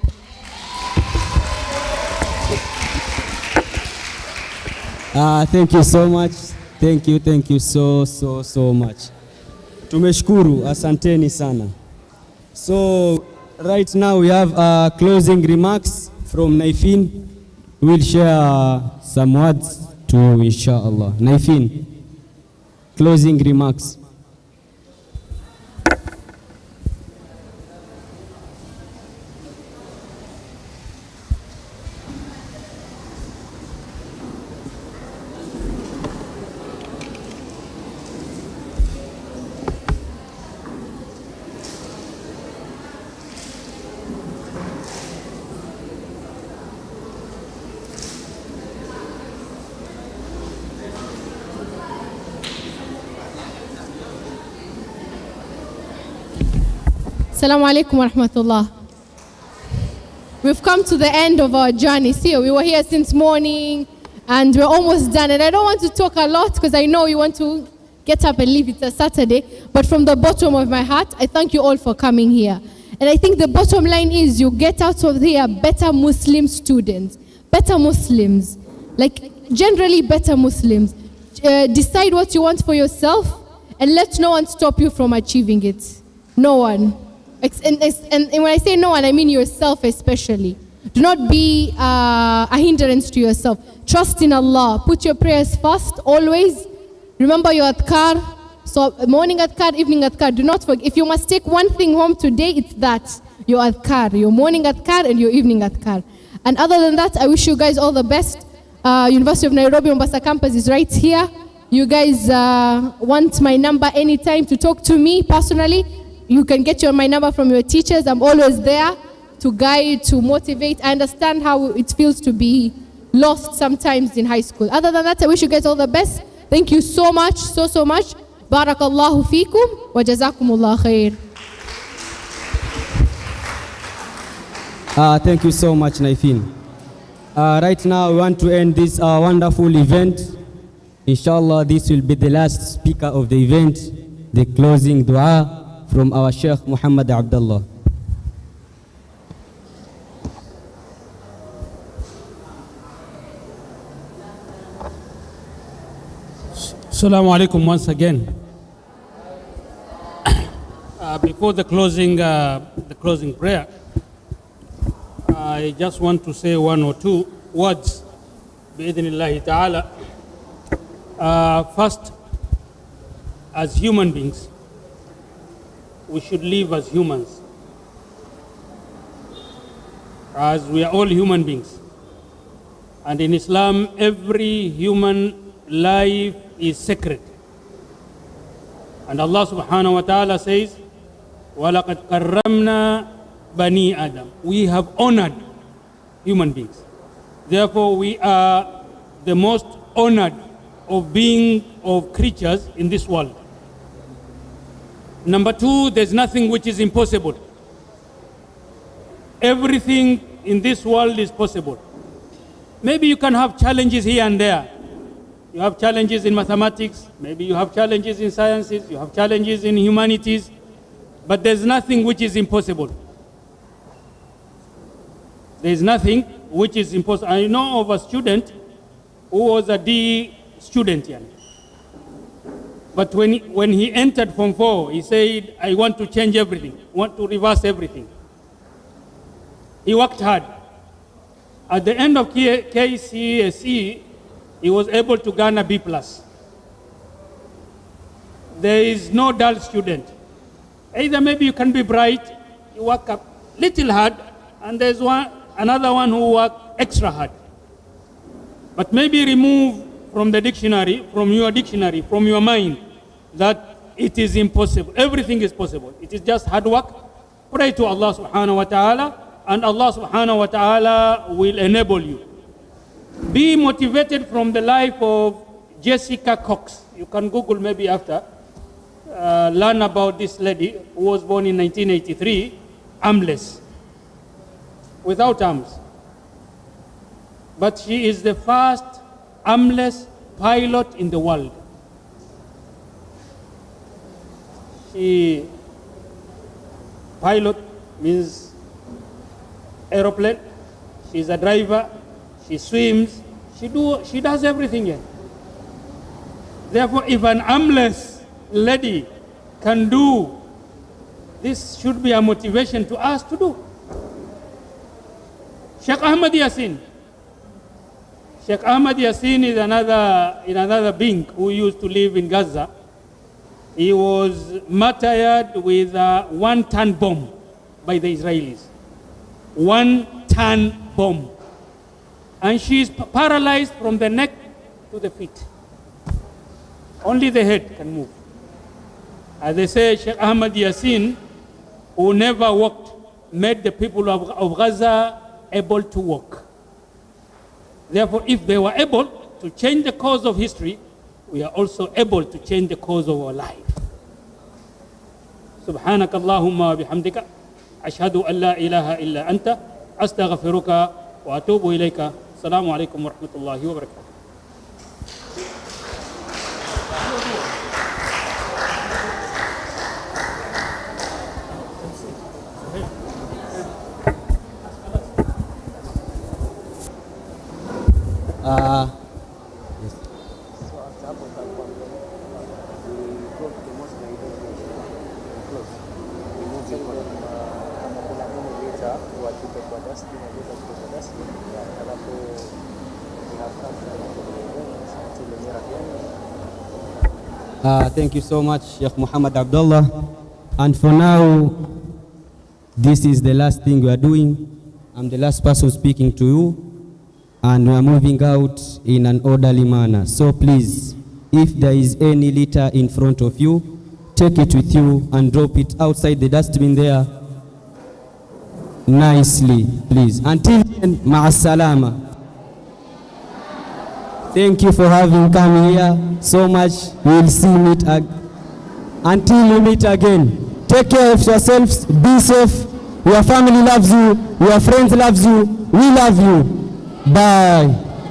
Thank you so much. Thank you so much. Tumeshukuru, asanteni sana. So right now we have closing remarks from Naifin. We'll share some words to inshallah. Naifin, closing remarks. Assalamu alaikum wa rahmatullah. We've come to the end of our journey. See, we were here since morning and we're almost done. And I don't want to talk a lot because I know you want to get up and leave. It's a Saturday. But from the bottom of my heart, I thank you all for coming here. And I think the bottom line is you get out of here better Muslim students, better Muslims, like generally better Muslims. Decide what you want for yourself and let no one stop you from achieving it. No one. And when I say no one, I mean yourself especially. Do not be a hindrance to yourself. Trust in Allah. Put your prayers first, always. Remember your adhkar. So morning adhkar, evening adhkar. Do not forget. If you must take one thing home today, it's that. your adhkar, your morning adhkar and your evening adhkar. And other than that, I wish you guys all the best. University of Nairobi Mombasa campus is right here. You guys want my number anytime to talk to me personally, you can get my number from your teachers. I'm always there to guide, to motivate. I understand how it feels to be lost sometimes in high school. Other than that, I wish you guys all the best. Thank you so much, so much. Barakallahu feekum wa jazakumullah khair. Thank you so much, Naifin. Right now, we want to end this wonderful event. Inshallah, this will be the last speaker of the event, the closing dua from our Sheikh Muhammad Abdullah. Assalamu alaikum once again. Before the closing prayer, I just want to say one or two words, bi'idhnillahi ta'ala. First, as human beings, we should live as humans, as we are all human beings. And in Islam, every human life is sacred. And Allah subhanahu wa ta'ala says, وَلَقَدْ كَرَّمْنَا بَنِي آدَمَ. We have honored human beings. Therefore, we are the most honored of creatures in this world. Number two, there's nothing which is impossible. Everything in this world is possible. Maybe you can have challenges here and there. You have challenges in mathematics, maybe you have challenges in sciences, you have challenges in humanities, but there's nothing which is impossible. There's nothing which is impossible. I know of a student who was a D student here. But when he entered Form 4, he said, I want to change everything, want to reverse everything. He worked hard. At the end of KCSE, he was able to garner B+. There is no dull student. Either maybe you can be bright, you work a little hard, and there's another one who work extra hard. But maybe remove from the dictionary, from your mind, that it is impossible. Everything is possible. It is just hard work. Pray to Allah subhanahu wa ta'ala, and Allah subhanahu wa ta'ala will enable you. Be motivated from the life of Jessica Cox. You can Google maybe after. Learn about this lady who was born in 1983, armless, without arms. But she is the first armless pilot in the world. Pilot means aeroplane. She's a driver. She swims. She does everything here. Therefore, if an armless lady can do, this should be a motivation to us to do. Sheikh Ahmad Yassin. Sheikh Ahmad Yassin is another being who used to live in Gaza. He was martyred with a 1-ton bomb by the Israelis. 1-ton bomb. And she is paralyzed from the neck to the feet. Only the head can move. As they say, Sheikh Ahmad Yassin, who never walked, made the people of Gaza able to walk. Therefore, if they were able to change the course of history, we are also able to change the course of our life. سبحانك اللهم وبحمدك أشهد أن لا إله إلا أنت أستغفرك وأتوب إليك. السلام عليكم ورحمة الله وبركاته. Thank you so much, Sheikh Muhammad Abdullah. And for now, this is the last thing we are doing. I'm the last person speaking to you, and we are moving out in an orderly manner. So please, if there is any litter in front of you, take it with you and drop it outside the dustbin there nicely, please. Until then, ma'as-salama. Thank you for having come here so much. We'll see you until we meet again. Take care of yourselves. Be safe. Your family loves you. Your friends loves you. We love you. Bye.